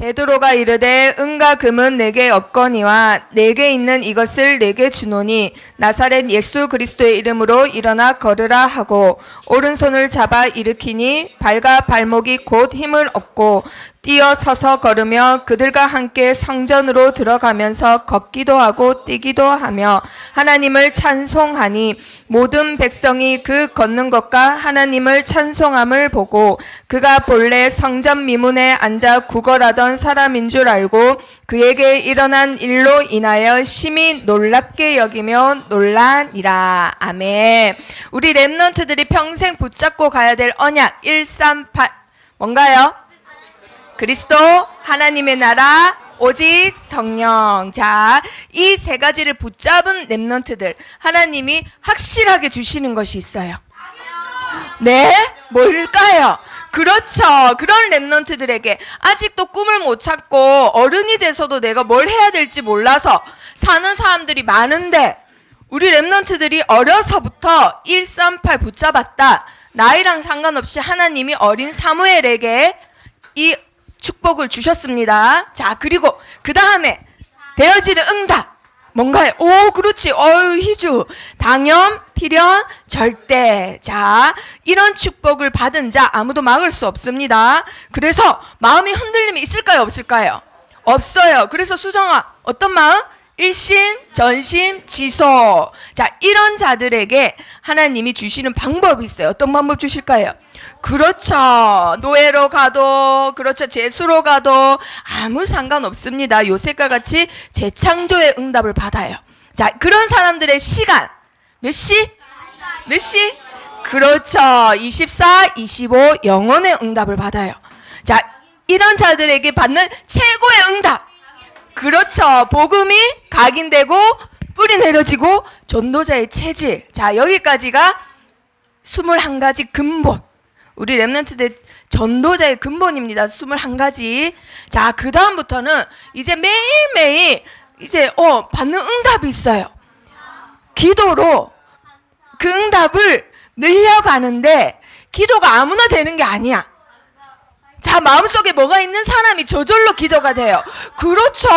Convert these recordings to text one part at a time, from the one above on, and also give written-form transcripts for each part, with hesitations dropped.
베드로가 이르되 은과 금은 내게 없거니와 내게 있는 이것을 내게 주노니 나사렛 예수 그리스도의 이름으로 일어나 걸으라 하고 오른손을 잡아 일으키니 발과 발목이 곧 힘을 얻고 뛰어 서서 걸으며 그들과 함께 성전으로 들어가면서 걷기도 하고 뛰기도 하며 하나님을 찬송하니 모든 백성이 그 걷는 것과 하나님을 찬송함을 보고 그가 본래 성전 미문에 앉아 구걸하던 사람인 줄 알고 그에게 일어난 일로 인하여 심히 놀랍게 여기며 놀라니라. 아멘. 우리 렘넌트들이 평생 붙잡고 가야 될 언약 138 뭔가요? 그리스도, 하나님의 나라, 오직 성령. 자, 이 세 가지를 붙잡은 렘넌트들 하나님이 확실하게 주시는 것이 있어요. 네? 뭘까요? 그렇죠. 그런 렘넌트들에게 아직도 꿈을 못 찾고 어른이 돼서도 내가 뭘 해야 될지 몰라서 사는 사람들이 많은데 우리 렘넌트들이 어려서부터 138 붙잡았다. 나이랑 상관없이 하나님이 어린 사무엘에게 이 축복을 주셨습니다. 자, 그리고 그 다음에 되어지는 응답. 뭔가요? 오, 그렇지. 희주. 당연, 필연, 절대. 자, 이런 축복을 받은 자 아무도 막을 수 없습니다. 그래서 마음이 흔들림이 있을까요? 없을까요? 없어요. 그래서 수정아, 어떤 마음? 일심, 전심, 지소. 자, 이런 자들에게 하나님이 주시는 방법이 있어요. 어떤 방법 주실까요? 그렇죠. 노예로 가도, 그렇죠. 재수로 가도 아무 상관없습니다. 요셉과 같이 재창조의 응답을 받아요. 자, 그런 사람들의 시간 몇 시? 몇 시? 그렇죠. 24, 25 영혼의 응답을 받아요. 자, 이런 자들에게 받는 최고의 응답. 그렇죠. 복음이 각인되고 뿌리 내려지고 전도자의 체질. 자, 여기까지가 21가지 근본. 우리 렘넌트들 전도자의 근본입니다. 21가지. 자, 그 다음부터는 이제 매일매일 이제 받는 응답이 있어요. 기도로 그 응답을 늘려가는데 기도가 아무나 되는 게 아니야. 자, 마음속에 뭐가 있는 사람이 저절로 기도가 돼요. 그렇죠.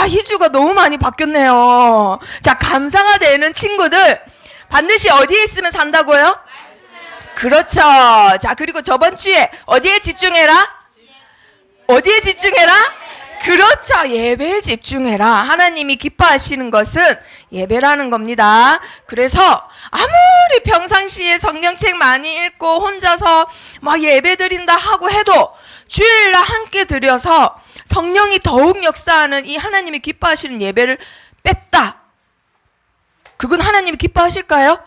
희주가 너무 많이 바뀌었네요. 자, 감사가 되는 친구들 반드시 어디에 있으면 산다고요? 그렇죠. 자, 그리고 저번 주에 어디에 집중해라? 어디에 집중해라? 그렇죠. 예배에 집중해라. 하나님이 기뻐하시는 것은 예배라는 겁니다. 그래서 아무리 평상시에 성경책 많이 읽고 혼자서 막 예배 드린다 하고 해도 주일날 함께 드려서 성령이 더욱 역사하는 이 하나님이 기뻐하시는 예배를 뺐다. 그건 하나님이 기뻐하실까요?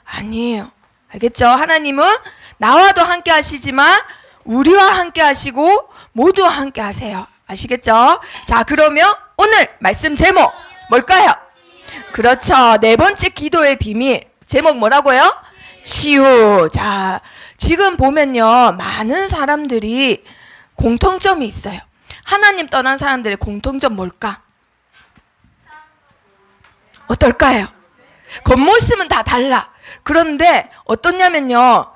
아니에요. 알겠죠? 하나님은 나와도 함께 하시지만 우리와 함께 하시고 모두와 함께 하세요. 아시겠죠? 자, 그러면 오늘 말씀 제목 뭘까요? 그렇죠. 네 번째 기도의 비밀. 제목 뭐라고요? 치유. 자, 지금 보면요. 많은 사람들이 공통점이 있어요. 하나님 떠난 사람들의 공통점 뭘까? 어떨까요? 겉모습은 다 달라. 그런데 어떻냐면요.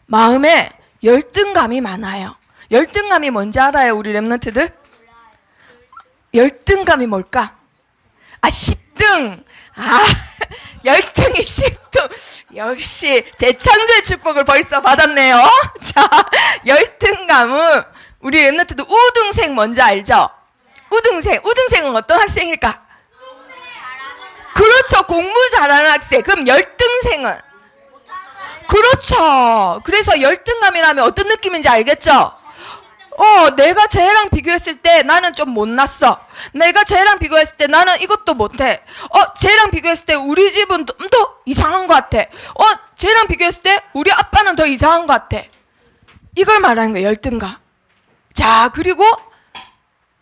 마음에 열등감이 많아요. 열등감이 뭔지 알아요? 우리 렘넌트들? 열등감이 뭘까? 10등. 열등이 10등. 역시 재창조의 축복을 벌써 받았네요. 자, 열등감은 우리 렘넌트들 우등생 뭔지 알죠? 우등생. 우등생은 어떤 학생일까? 그렇죠. 공부 잘하는 학생. 그럼 열등생은? 그렇죠. 그래서 열등감이라면 어떤 느낌인지 알겠죠? 내가 쟤랑 비교했을 때 나는 좀 못났어. 내가 쟤랑 비교했을 때 나는 이것도 못해. 쟤랑 비교했을 때 우리 집은 좀 더 이상한 것 같아. 쟤랑 비교했을 때 우리 아빠는 더 이상한 것 같아. 이걸 말하는 거예요. 열등감. 자, 그리고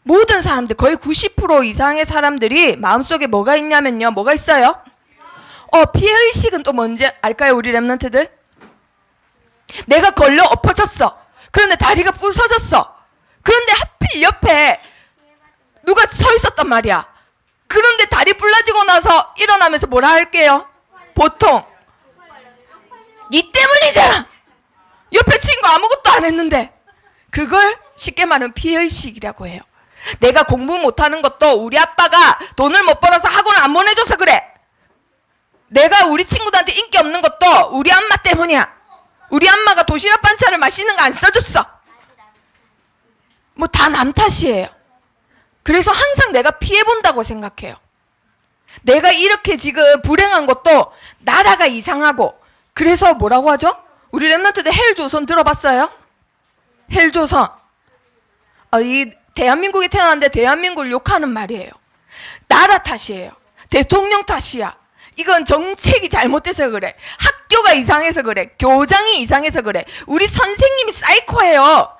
모든 사람들 거의 90% 이상의 사람들이 마음속에 뭐가 있냐면요. 뭐가 있어요? 피해의식은 또 뭔지 알까요? 우리 렘넌트들? 내가 걸려 엎어졌어. 그런데 다리가 부서졌어. 그런데 하필 옆에 누가 서 있었단 말이야. 그런데 다리 불라지고 나서 일어나면서 뭐라 할게요? 보통 니 때문이잖아. 옆에 친구 아무것도 안 했는데. 그걸 쉽게 말하면 피해의식이라고 해요. 내가 공부 못하는 것도 우리 아빠가 돈을 못 벌어서 학원을 안 보내줘서 그래. 내가 우리 친구들한테 인기 없는 것도 우리 엄마 때문이야. 우리 엄마가 도시락 반찬을 맛있는 거 안 싸줬어. 뭐 다 남 탓이에요. 그래서 항상 내가 피해본다고 생각해요. 내가 이렇게 지금 불행한 것도 나라가 이상하고, 그래서 뭐라고 하죠? 우리 랩런트들 헬조선 들어봤어요? 헬조선. 이 대한민국에 태어났는데 대한민국을 욕하는 말이에요. 나라 탓이에요. 대통령 탓이야. 이건 정책이 잘못돼서 그래. 학교가 이상해서 그래. 교장이 이상해서 그래. 우리 선생님이 사이코예요.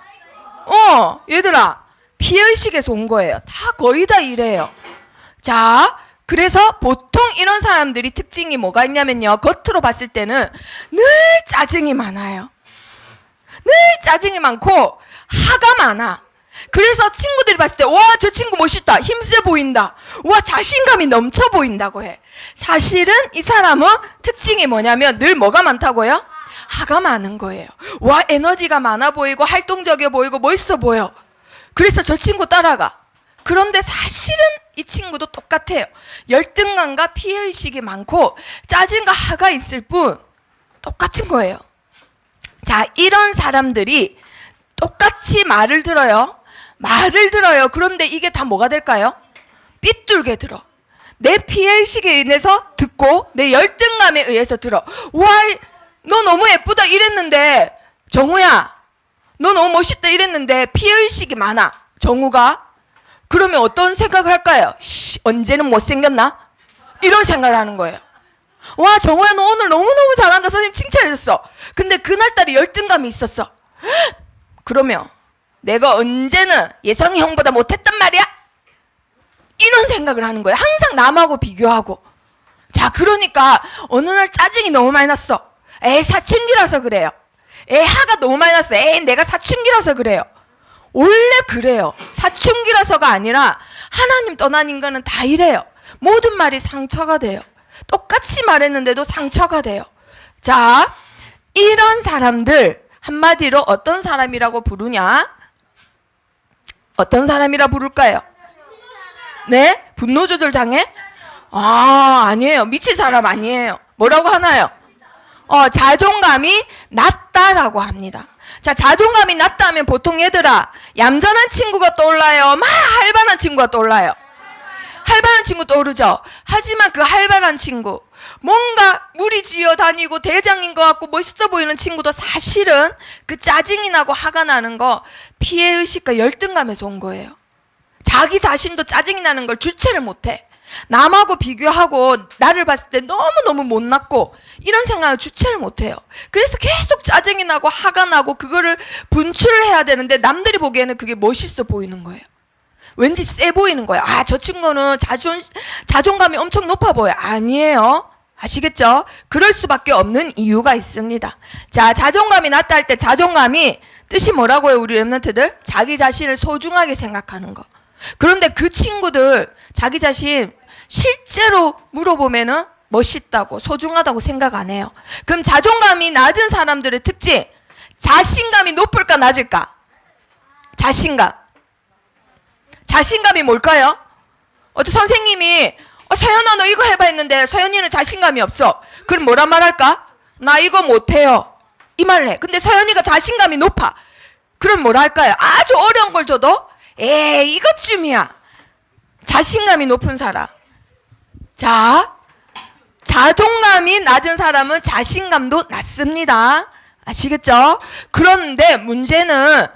얘들아, 피해의식에서 온 거예요. 다 거의 다 이래요. 자, 그래서 보통 이런 사람들이 특징이 뭐가 있냐면요, 겉으로 봤을 때는 늘 짜증이 많아요. 늘 짜증이 많고 화가 많아. 그래서 친구들이 봤을 때 와, 저 친구 멋있다, 힘세 보인다, 와, 자신감이 넘쳐 보인다고 해. 사실은 이 사람은 특징이 뭐냐면 늘 뭐가 많다고요? 화가 많은 거예요. 와, 에너지가 많아 보이고 활동적이어 보이고 멋있어 보여. 그래서 저 친구 따라가. 그런데 사실은 이 친구도 똑같아요. 열등감과 피해의식이 많고 짜증과 화가 있을 뿐 똑같은 거예요. 자, 이런 사람들이 똑같이 말을 들어요. 그런데 이게 다 뭐가 될까요? 삐뚤게 들어. 내 피해의식에 인해서 듣고 내 열등감에 의해서 들어. 와, 너 너무 예쁘다 이랬는데, 정우야, 너 너무 멋있다 이랬는데 피해의식이 많아, 정우가. 그러면 어떤 생각을 할까요? 언제는 못생겼나? 이런 생각을 하는 거예요. 와, 정우야, 너 오늘 너무너무 잘한다, 선생님 칭찬해줬어. 근데 그날따라 열등감이 있었어. 그러면 내가 언제는 예성이 형보다 못했단 말이야? 이런 생각을 하는 거예요. 항상 남하고 비교하고. 자, 그러니까 어느 날 짜증이 너무 많이 났어. 에이, 사춘기라서 그래요. 에이, 화가 너무 많이 났어. 에이, 내가 사춘기라서 그래요. 원래 그래요. 사춘기라서가 아니라 하나님 떠난 인간은 다 이래요. 모든 말이 상처가 돼요. 똑같이 말했는데도 상처가 돼요. 자, 이런 사람들 한마디로 어떤 사람이라고 부르냐? 어떤 사람이라 부를까요? 네? 분노조절 장애? 아니에요. 미친 사람 아니에요. 뭐라고 하나요? 자존감이 낮다라고 합니다. 자, 자존감이 낮다 하면 보통 얘들아, 얌전한 친구가 떠올라요? 막 활발한 친구가 떠올라요? 활발한 친구 떠오르죠? 하지만 그 활발한 친구, 뭔가 무리지어 다니고 대장인 것 같고 멋있어 보이는 친구도 사실은 그 짜증이 나고 화가 나는 거 피해의식과 열등감에서 온 거예요. 자기 자신도 짜증이 나는 걸 주체를 못해. 남하고 비교하고 나를 봤을 때 너무너무 못났고 이런 생각을 주체를 못해요. 그래서 계속 짜증이 나고 화가 나고 그거를 분출해야 되는데 남들이 보기에는 그게 멋있어 보이는 거예요. 왠지 세 보이는 거예요. 아, 저 친구는 자존감이 엄청 높아 보여요. 아니에요. 아시겠죠? 그럴 수밖에 없는 이유가 있습니다. 자, 자존감이 낮다 할 때 자존감이 뜻이 뭐라고요, 우리 랩런트들? 자기 자신을 소중하게 생각하는 거. 그런데 그 친구들 자기 자신 실제로 물어보면은 멋있다고 소중하다고 생각 안 해요. 그럼 자존감이 낮은 사람들의 특징, 자신감이 높을까 낮을까? 자신감이 뭘까요? 어떤 선생님이 서연아 너 이거 해봐 했는데 서연이는 자신감이 없어. 그럼 뭐란 말 할까? 나 이거 못해요, 이 말을 해. 근데 서연이가 자신감이 높아. 그럼 뭐라 할까요? 아주 어려운 걸 줘도 에이 이것쯤이야. 자신감이 높은 사람. 자, 자존감이 낮은 사람은 자신감도 낮습니다. 아시겠죠? 그런데 문제는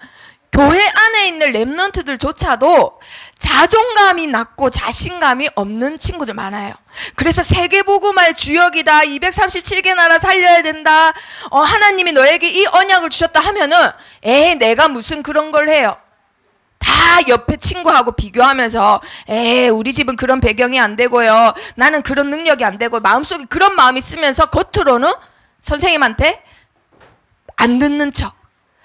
교회 안에 있는 랩런트들조차도 자존감이 낮고 자신감이 없는 친구들 많아요. 그래서 세계복음화의 주역이다, 237개 나라 살려야 된다, 하나님이 너에게 이 언약을 주셨다 하면은 에이 내가 무슨 그런 걸 해요. 다 옆에 친구하고 비교하면서 에이 우리 집은 그런 배경이 안 되고요, 나는 그런 능력이 안 되고, 마음속에 그런 마음이 쓰면서 겉으로는 선생님한테 안 듣는 척,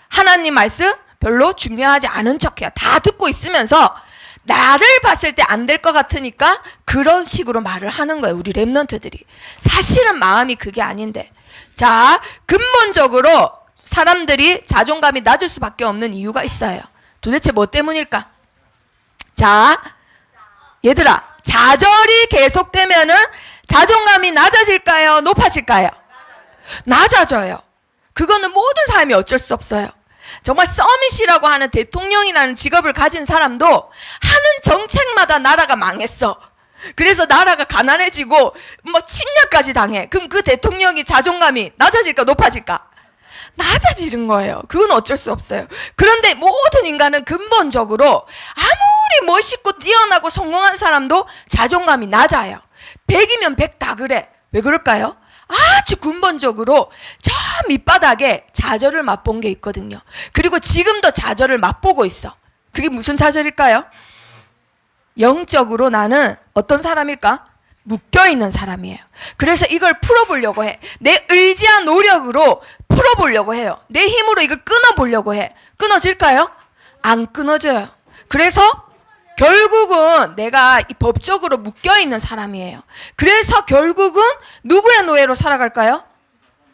하나님 말씀 별로 중요하지 않은 척해요. 다 듣고 있으면서 나를 봤을 때 안 될 것 같으니까 그런 식으로 말을 하는 거예요, 우리 랩런트들이. 사실은 마음이 그게 아닌데. 자, 근본적으로 사람들이 자존감이 낮을 수밖에 없는 이유가 있어요. 도대체 뭐 때문일까? 자, 얘들아, 좌절이 계속되면은 자존감이 낮아질까요? 높아질까요? 낮아져요. 그거는 모든 사람이 어쩔 수 없어요. 정말 서밋이라고 하는 대통령이라는 직업을 가진 사람도 하는 정책마다 나라가 망했어. 그래서 나라가 가난해지고 뭐 침략까지 당해. 그럼 그 대통령이 자존감이 낮아질까 높아질까? 낮아지는 거예요. 그건 어쩔 수 없어요. 그런데 모든 인간은 근본적으로 아무리 멋있고 뛰어나고 성공한 사람도 자존감이 낮아요. 100이면 100 다 그래. 왜 그럴까요? 아주 근본적으로 저 밑바닥에 좌절을 맛본 게 있거든요. 그리고 지금도 좌절을 맛보고 있어. 그게 무슨 좌절일까요? 영적으로 나는 어떤 사람일까? 묶여있는 사람이에요. 그래서 이걸 풀어보려고 해. 내 의지와 노력으로 풀어보려고 해요. 내 힘으로 이걸 끊어보려고 해. 끊어질까요? 안 끊어져요. 그래서 결국은 내가 이 법적으로 묶여있는 사람이에요. 그래서 결국은 누구의 노예로 살아갈까요?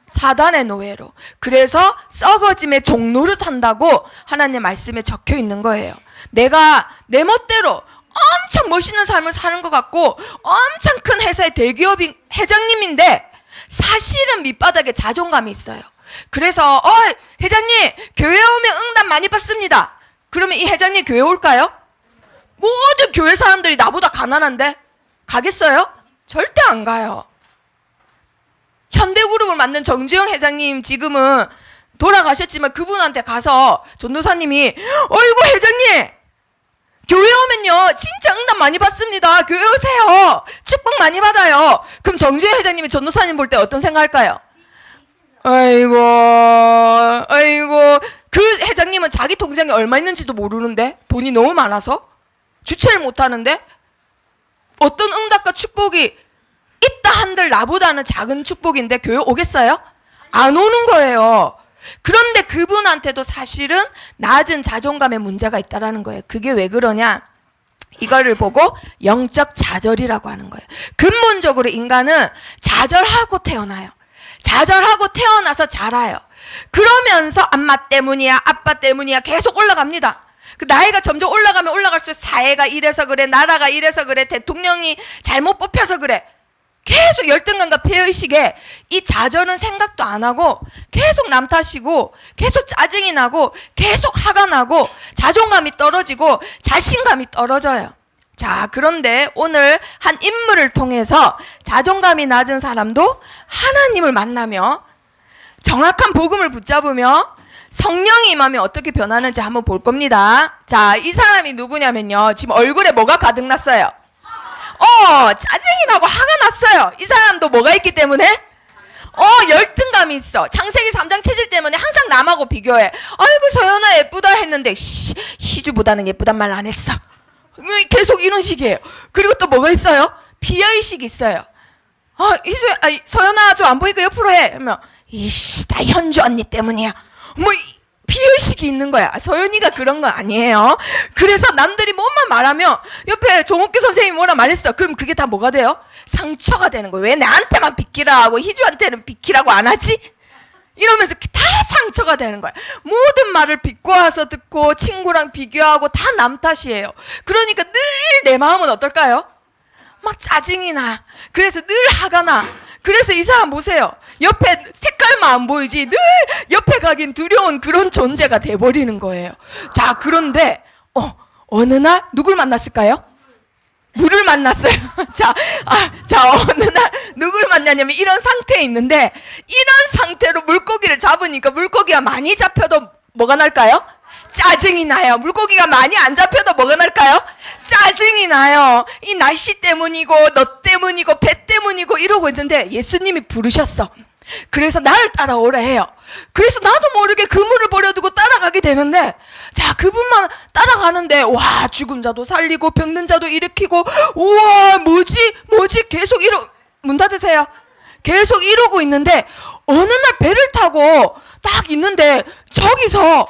사단의 노예로. 그래서 썩어짐의 종로를 산다고 하나님 말씀에 적혀 있는 거예요. 내가 내 멋대로 엄청 멋있는 삶을 사는 것 같고 엄청 큰 회사의 대기업인 회장님인데 사실은 밑바닥에 자존감이 있어요. 그래서 회장님 교회 오면 응답 많이 받습니다. 그러면 이 회장님 교회 올까요? 모든 교회 사람들이 나보다 가난한데 가겠어요? 절대 안 가요. 현대그룹을 만든 정주영 회장님 지금은 돌아가셨지만 그분한테 가서 전도사님이 어이구 회장님 교회 오면요 진짜 응답 많이 받습니다. 교회 오세요. 축복 많이 받아요. 그럼 정주영 회장님이 전도사님 볼 때 어떤 생각할까요? 아이고 그 회장님은 자기 통장에 얼마 있는지도 모르는데 돈이 너무 많아서 주체를 못하는데 어떤 응답과 축복이 있다 한들 나보다는 작은 축복인데 교회 오겠어요? 안 오는 거예요. 그런데 그분한테도 사실은 낮은 자존감의 문제가 있다라는 거예요. 그게 왜 그러냐? 이거를 보고 영적 좌절이라고 하는 거예요. 근본적으로 인간은 좌절하고 태어나요. 좌절하고 태어나서 자라요. 그러면서 엄마 때문이야 아빠 때문이야 계속 올라갑니다. 그 나이가 점점 올라가면 올라갈수록 사회가 이래서 그래, 나라가 이래서 그래, 대통령이 잘못 뽑혀서 그래. 계속 열등감과 폐의식에 이 좌절은 생각도 안 하고 계속 남 탓이고 계속 짜증이 나고 계속 화가 나고 자존감이 떨어지고 자신감이 떨어져요. 자, 그런데 오늘 한 인물을 통해서 자존감이 낮은 사람도 하나님을 만나며 정확한 복음을 붙잡으며 성령이 임하면 어떻게 변하는지 한번 볼 겁니다. 자, 이 사람이 누구냐면요. 지금 얼굴에 뭐가 가득 났어요? 짜증이 나고 화가 났어요. 이 사람도 뭐가 있기 때문에? 열등감이 있어. 창세기 3장 체질 때문에 항상 남하고 비교해. 아이고 서연아 예쁘다 했는데 희주보다는 예쁘단 말 안 했어. 계속 이런 식이에요. 그리고 또 뭐가 있어요? 비하의식이 있어요. 서연아 좀 안 보이니까 옆으로 해. 그러면 다 현주 언니 때문이야. 비의식이 있는 거야. 서연이가 그런 거 아니에요. 그래서 남들이 뭐만 말하면 옆에 종옥규 선생님이 뭐라 말했어. 그럼 그게 다 뭐가 돼요? 상처가 되는 거예요. 왜 나한테만 비키라 하고 희주한테는 비키라고 안 하지? 이러면서 다 상처가 되는 거야. 모든 말을 비꼬아서 듣고 친구랑 비교하고 다 남 탓이에요. 그러니까 늘 내 마음은 어떨까요? 막 짜증이 나. 그래서 늘 화가 나. 그래서 이 사람 보세요. 옆에 색깔만 안 보이지 늘 옆에 가긴 두려운 그런 존재가 돼버리는 거예요. 자, 그런데 어느 날 누굴 만났을까요? 물을 만났어요. 자, 어느 날 누굴 만나냐면 이런 상태에 있는데 이런 상태로 물고기를 잡으니까 물고기가 많이 잡혀도 뭐가 날까요? 짜증이 나요. 물고기가 많이 안 잡혀도 뭐가 날까요? 짜증이 나요. 이 날씨 때문이고 너 때문이고 배 때문이고 이러고 있는데 예수님이 부르셨어. 그래서 나를 따라오라 해요. 그래서 나도 모르게 그물을 버려두고 따라가게 되는데 자, 그분만 따라가는데 와, 죽은 자도 살리고 병든 자도 일으키고 우와 뭐지 계속 문 닫으세요. 계속 이러고 있는데 어느 날 배를 타고 딱 있는데 저기서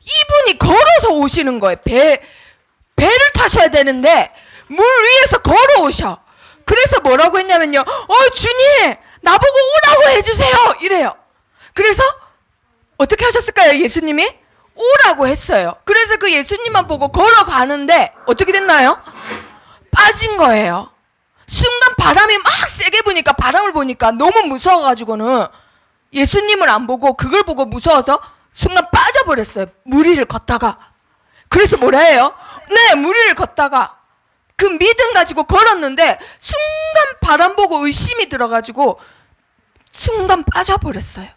이분이 걸어서 오시는 거예요. 배를 타셔야 되는데 물 위에서 걸어오셔. 그래서 뭐라고 했냐면요. 주님 나보고 오라고 해주세요 이래요. 그래서 어떻게 하셨을까요? 예수님이 오라고 했어요. 그래서 그 예수님만 보고 걸어가는데 어떻게 됐나요? 빠진 거예요. 순간 바람이 막 세게 부니까, 바람을 보니까 너무 무서워가지고는 예수님을 안 보고 그걸 보고 무서워서 순간 빠져버렸어요. 무리를 걷다가. 그래서 뭐라 해요? 네, 무리를 걷다가 그 믿음 가지고 걸었는데 순간 바람 보고 의심이 들어가지고 순간 빠져버렸어요.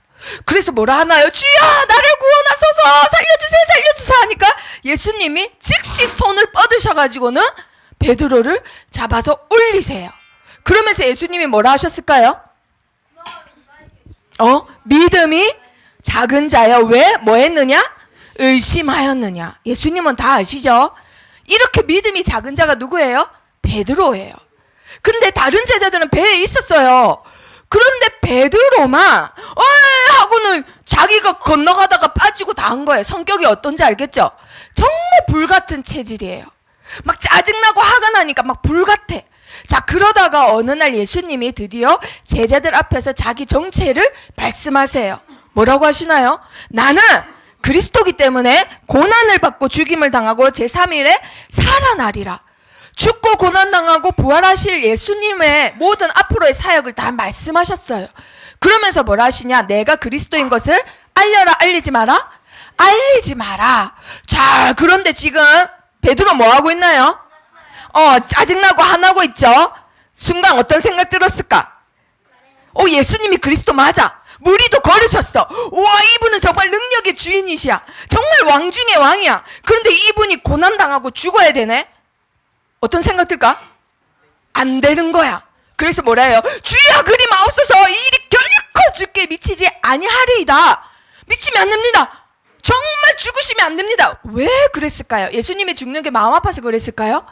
그래서 뭐라 하나요? 주여 나를 구원하소서, 살려주세요 살려주세요 하니까 예수님이 즉시 손을 뻗으셔가지고는 베드로를 잡아서 올리세요. 그러면서 예수님이 뭐라 하셨을까요? 믿음이 작은 자여 왜? 뭐 했느냐? 의심하였느냐. 예수님은 다 아시죠? 이렇게 믿음이 작은 자가 누구예요? 베드로예요. 근데 다른 제자들은 배에 있었어요. 그런데 베드로만 하고는 자기가 건너가다가 빠지고 다 한 거예요. 성격이 어떤지 알겠죠? 정말 불같은 체질이에요. 막 짜증나고 화가 나니까 막 불같아. 자, 그러다가 어느 날 예수님이 드디어 제자들 앞에서 자기 정체를 말씀하세요. 뭐라고 하시나요? 나는 그리스도기 때문에 고난을 받고 죽임을 당하고 제3일에 살아나리라. 죽고 고난당하고 부활하실 예수님의 모든 앞으로의 사역을 다 말씀하셨어요. 그러면서 뭐라 하시냐? 내가 그리스도인 것을 알려라, 알리지 마라? 알리지 마라. 자, 그런데 지금 베드로 뭐 하고 있나요? 짜증나고 화나고 있죠? 순간 어떤 생각 들었을까? 예수님이 그리스도 맞아. 무리도 걸으셨어. 우와, 이분은 정말 능력의 주인이시야. 정말 왕 중의 왕이야. 그런데 이분이 고난당하고 죽어야 되네? 어떤 생각 들까? 안 되는 거야. 그래서 뭐라 해요? 주여 그리 마옵소서, 이 일이 결코 죽게 미치지 아니하리이다. 미치면 안 됩니다. 정말 죽으시면 안 됩니다. 왜 그랬을까요? 예수님이 죽는 게 마음 아파서 그랬을까요?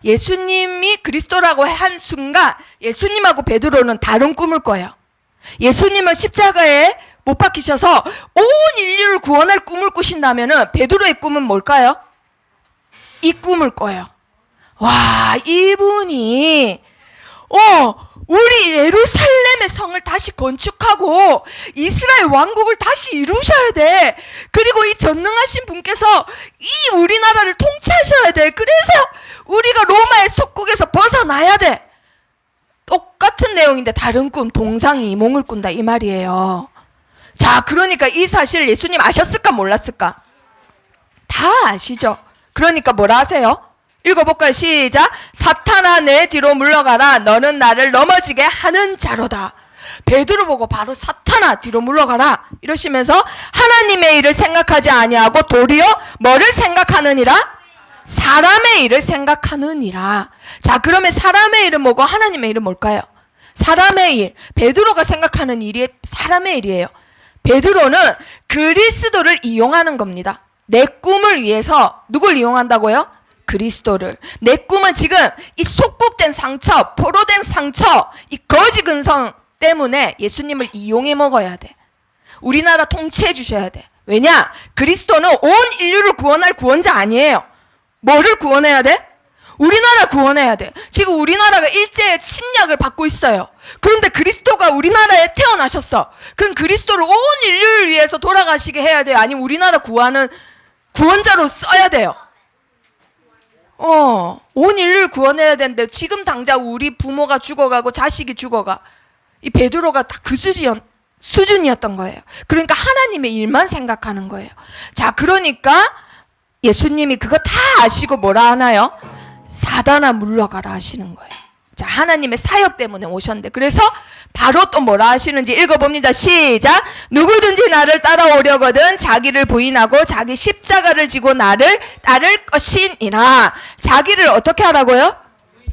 예수님이 그리스도라고 한 순간 예수님하고 베드로는 다른 꿈을 꿔요. 예수님은 십자가에 못 박히셔서 온 인류를 구원할 꿈을 꾸신다면 베드로의 꿈은 뭘까요? 이 꿈을 꿔요. 와, 이분이 우리 예루살렘의 성을 다시 건축하고 이스라엘 왕국을 다시 이루셔야 돼. 그리고 이 전능하신 분께서 이 우리나라를 통치하셔야 돼. 그래서 우리가 로마의 속국에서 벗어나야 돼. 똑같은 내용인데 다른 꿈, 동상이몽을 꾼다 이 말이에요. 자, 그러니까 이 사실을 예수님 아셨을까 몰랐을까? 다 아시죠. 그러니까 뭐라 하세요? 읽어볼까요? 시작. 사탄아 내 뒤로 물러가라. 너는 나를 넘어지게 하는 자로다. 베드로 보고 바로 사탄아 뒤로 물러가라 이러시면서 하나님의 일을 생각하지 아니하고 도리어 뭐를 생각하느니라? 사람의 일을 생각하느니라. 자, 그러면 사람의 일은 뭐고 하나님의 일은 뭘까요? 사람의 일, 베드로가 생각하는 일이 사람의 일이에요. 베드로는 그리스도를 이용하는 겁니다. 내 꿈을 위해서 누굴 이용한다고요? 그리스도를. 내 꿈은 지금 이 속국된 상처, 포로된 상처, 이 거지 근성 때문에 예수님을 이용해 먹어야 돼. 우리나라 통치해 주셔야 돼. 왜냐? 그리스도는 온 인류를 구원할 구원자 아니에요. 뭐를 구원해야 돼? 우리나라 구원해야 돼. 지금 우리나라가 일제의 침략을 받고 있어요. 그런데 그리스도가 우리나라에 태어나셨어. 그럼 그리스도를 온 인류를 위해서 돌아가시게 해야 돼요? 아니면 우리나라 구하는 구원자로 써야 돼요? 온 인류를 구원해야 되는데 지금 당장 우리 부모가 죽어가고 자식이 죽어가. 이 베드로가 딱 그 수준이었던 거예요. 그러니까 하나님의 일만 생각하는 거예요. 자, 그러니까 예수님이 그거 다 아시고 뭐라 하나요? 사단아 물러가라 하시는 거예요. 자, 하나님의 사역 때문에 오셨는데 그래서 바로 또 뭐라 하시는지 읽어봅니다. 시작. 누구든지 나를 따라오려거든 자기를 부인하고 자기 십자가를 지고 나를 따를 것이니라. 자기를 어떻게 하라고요?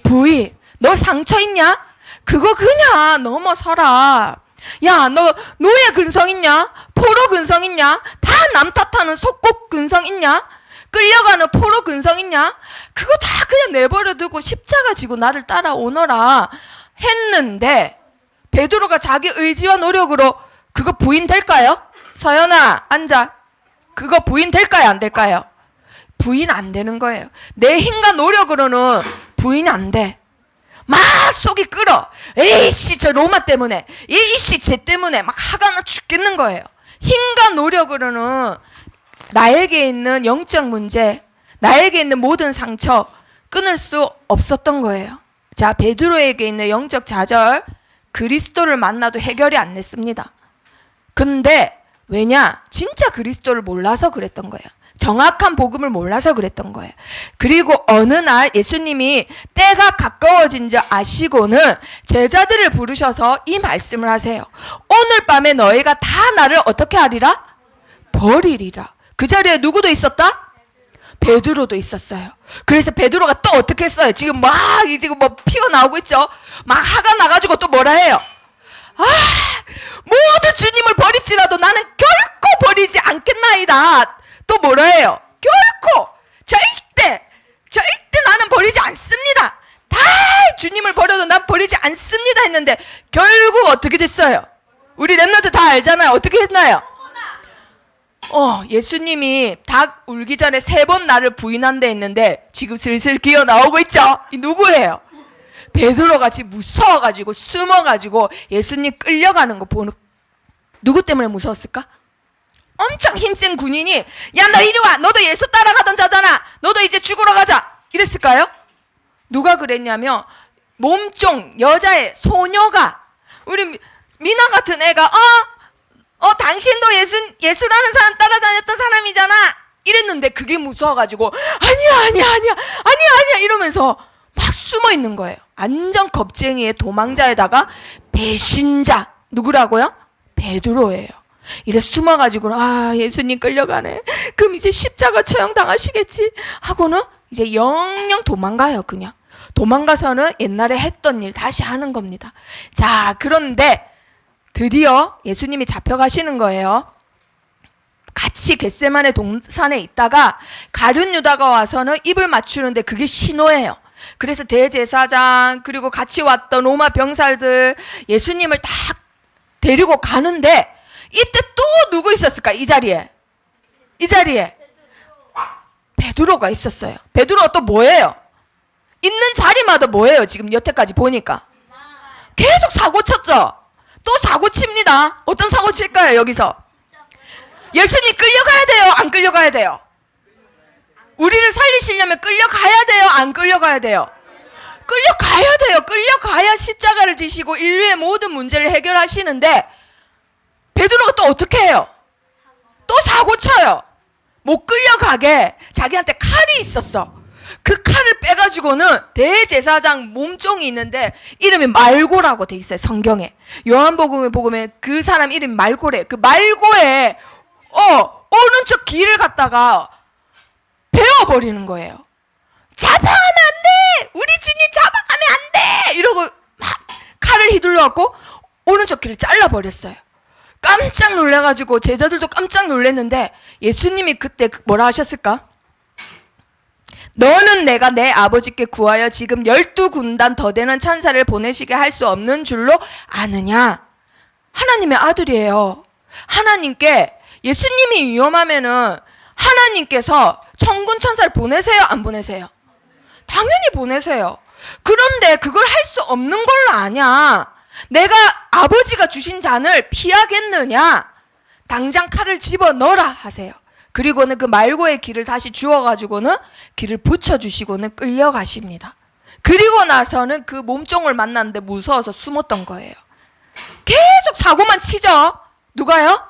부인. 너 상처 있냐? 그거 그냥 넘어서라. 야, 너 노예 근성 있냐? 포로 근성 있냐? 다 남 탓하는 속국 근성 있냐? 끌려가는 포로 근성 있냐? 그거 다 그냥 내버려 두고 십자가 지고 나를 따라오너라 했는데 베드로가 자기 의지와 노력으로 그거 부인될까요? 서연아 앉아. 그거 부인될까요? 안 될까요? 부인 안 되는 거예요. 내 힘과 노력으로는 부인 안 돼. 막 속이 끓어. 에이씨 저 로마 때문에, 에이씨 쟤 때문에 막 화가 나 죽겠는 거예요. 힘과 노력으로는 나에게 있는 영적 문제, 나에게 있는 모든 상처 끊을 수 없었던 거예요. 자, 베드로에게 있는 영적 좌절, 그리스도를 만나도 해결이 안 됐습니다. 근데 왜냐? 진짜 그리스도를 몰라서 그랬던 거예요. 정확한 복음을 몰라서 그랬던 거예요. 그리고 어느 날 예수님이 때가 가까워진 줄 아시고는 제자들을 부르셔서 이 말씀을 하세요. 오늘 밤에 너희가 다 나를 어떻게 하리라? 버리리라. 그 자리에 누구도 있었다? 베드로도 있었어요. 그래서 베드로가 또 어떻게 했어요? 지금 지금 피가 나오고 있죠? 막 화가 나가지고 또 뭐라 해요? 모두 주님을 버릴지라도 나는 결코 버리지 않겠나이다. 또 뭐라 해요? 결코 절대 나는 버리지 않습니다. 다 주님을 버려도 난 버리지 않습니다 했는데 결국 어떻게 됐어요? 우리 랩런트 다 알잖아요. 어떻게 했나요? 예수님이 닭 울기 전에 3번 나를 부인한다 했는데 지금 슬슬 기어 나오고 있죠? 이 누구예요? 베드로가 지금 무서워가지고 숨어가지고 예수님 끌려가는 거 보는. 누구 때문에 무서웠을까? 엄청 힘센 군인이 야 너 이리 와, 너도 예수 따라가던 자잖아, 너도 이제 죽으러 가자 이랬을까요? 누가 그랬냐면 몸종 여자의 소녀가, 우리 미나 같은 애가 당신도 예수라는 사람 따라다녔던 사람이잖아 이랬는데 그게 무서워가지고 아니야 이러면서 막 숨어 있는 거예요. 완전 겁쟁이의 도망자에다가 배신자. 누구라고요? 베드로예요. 이래 숨어가지고 예수님 끌려가네, 그럼 이제 십자가 처형 당하시겠지 하고는 이제 영영 도망가요. 그냥 도망가서는 옛날에 했던 일 다시 하는 겁니다. 자, 그런데 드디어 예수님이 잡혀가시는 거예요. 같이 겟세마네 동산에 있다가 가룟 유다가 와서는 입을 맞추는데 그게 신호예요. 그래서 대제사장 그리고 같이 왔던 로마 병사들 예수님을 딱 데리고 가는데 이때 또 누구 있었을까? 이 자리에 베드로가 있었어요. 베드로가 또 뭐예요? 있는 자리마다 뭐예요? 지금 여태까지 보니까 계속 사고 쳤죠. 또 사고 칩니다. 어떤 사고 칠까요? 여기서 예수님 끌려가야 돼요? 안 끌려가야 돼요? 우리를 살리시려면 끌려가야 돼요? 안 끌려가야 돼요? 끌려가야 돼요. 끌려가야 십자가를 지시고 인류의 모든 문제를 해결하시는데 베드로가 또 어떻게 해요? 또 사고 쳐요. 못 끌려가게 자기한테 칼이 있었어. 그 칼을 빼가지고는 대제사장 몸종이 있는데 이름이 말고라고 돼 있어요. 성경에 요한복음에 보면 그 사람 이름이 말고래. 그 말고에 오른쪽 귀를 갖다가 베어버리는 거예요. 잡아가면 안 돼! 우리 주님 잡아가면 안 돼! 이러고 막 칼을 휘둘러갖고 오른쪽 귀를 잘라버렸어요. 깜짝 놀라가지고 제자들도 깜짝 놀랐는데 예수님이 그때 뭐라 하셨을까? 너는 내가 내 아버지께 구하여 지금 12군단 더 되는 천사를 보내시게 할 수 없는 줄로 아느냐? 하나님의 아들이에요. 하나님께 예수님이 위험하면은 하나님께서 천군 천사를 보내세요? 안 보내세요? 당연히 보내세요. 그런데 그걸 할 수 없는 걸로 아냐? 내가 아버지가 주신 잔을 피하겠느냐? 당장 칼을 집어넣어라 하세요. 그리고는 그 말고의 길을 다시 주워가지고는 길을 붙여주시고는 끌려가십니다. 그리고 나서는 그 몸종을 만났는데 무서워서 숨었던 거예요. 계속 사고만 치죠. 누가요?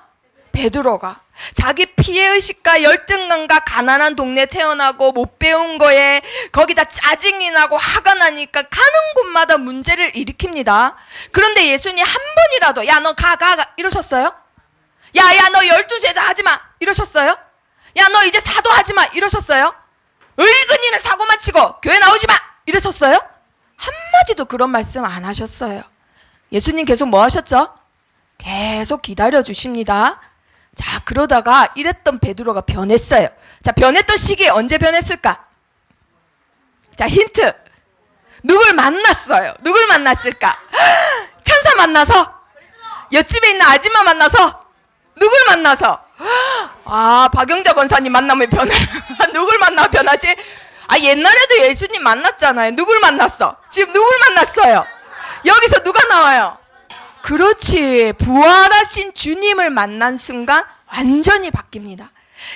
베드로가. 자기 피해의식과 열등감과 가난한 동네에 태어나고 못 배운 거에 거기다 짜증이 나고 화가 나니까 가는 곳마다 문제를 일으킵니다. 그런데 예수님 한 번이라도 야 너 가 이러셨어요? 야 너 12제자 하지마 이러셨어요? 야 너 이제 사도하지마 이러셨어요? 의근이는 사고만 치고 교회 나오지마 이러셨어요? 한마디도 그런 말씀 안 하셨어요. 예수님 계속 뭐 하셨죠? 계속 기다려 주십니다. 자, 그러다가 이랬던 베드로가 변했어요. 자, 변했던 시기에 언제 변했을까? 자, 힌트. 누굴 만났어요? 누굴 만났을까? 천사 만나서? 옆집에 있는 아줌마 만나서? 누굴 만나서? 박영자 권사님 만나면 변해. 누굴 만나 변하지? 옛날에도 예수님 만났잖아요. 누굴 만났어? 지금 누굴 만났어요? 여기서 누가 나와요? 그렇지. 부활하신 주님을 만난 순간 완전히 바뀝니다.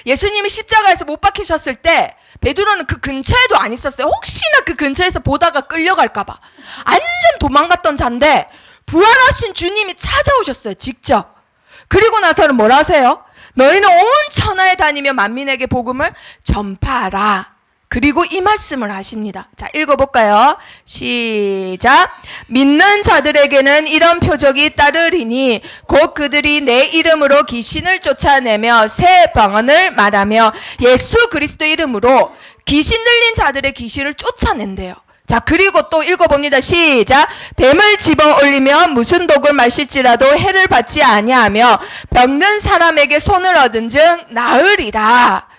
예수님이 십자가에서 못 박히셨을 때 베드로는 그 근처에도 안 있었어요. 혹시나 그 근처에서 보다가 끌려갈까 봐. 완전 도망갔던 자인데 부활하신 주님이 찾아오셨어요. 직접. 그리고 나서는 뭐라 하세요? 너희는 온 천하에 다니며 만민에게 복음을 전파하라. 그리고 이 말씀을 하십니다. 자, 읽어볼까요? 시작. 믿는 자들에게는 이런 표적이 따르리니 곧 그들이 내 이름으로 귀신을 쫓아내며 새 방언을 말하며 예수 그리스도 이름으로 귀신 들린 자들의 귀신을 쫓아낸대요. 자, 그리고 또 읽어봅니다. 시작. 뱀을 집어 올리면 무슨 독을 마실지라도 해를 받지 아니하며 병든 사람에게 손을 얻은 즉 나으리라.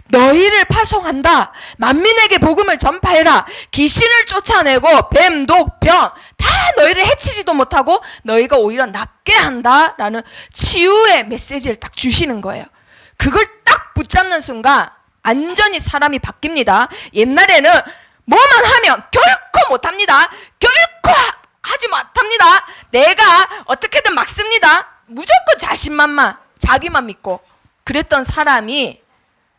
너희를 파송한다. 만민에게 복음을 전파해라. 귀신을 쫓아내고 뱀, 독, 병 다 너희를 해치지도 못하고 너희가 오히려 낫게 한다라는 치유의 메시지를 딱 주시는 거예요. 그걸 딱 붙잡는 순간 완전히 사람이 바뀝니다. 옛날에는 뭐만 하면 결코 못합니다. 결코 하지 못합니다. 내가 어떻게든 막습니다. 무조건 자신만만, 자기만 믿고 그랬던 사람이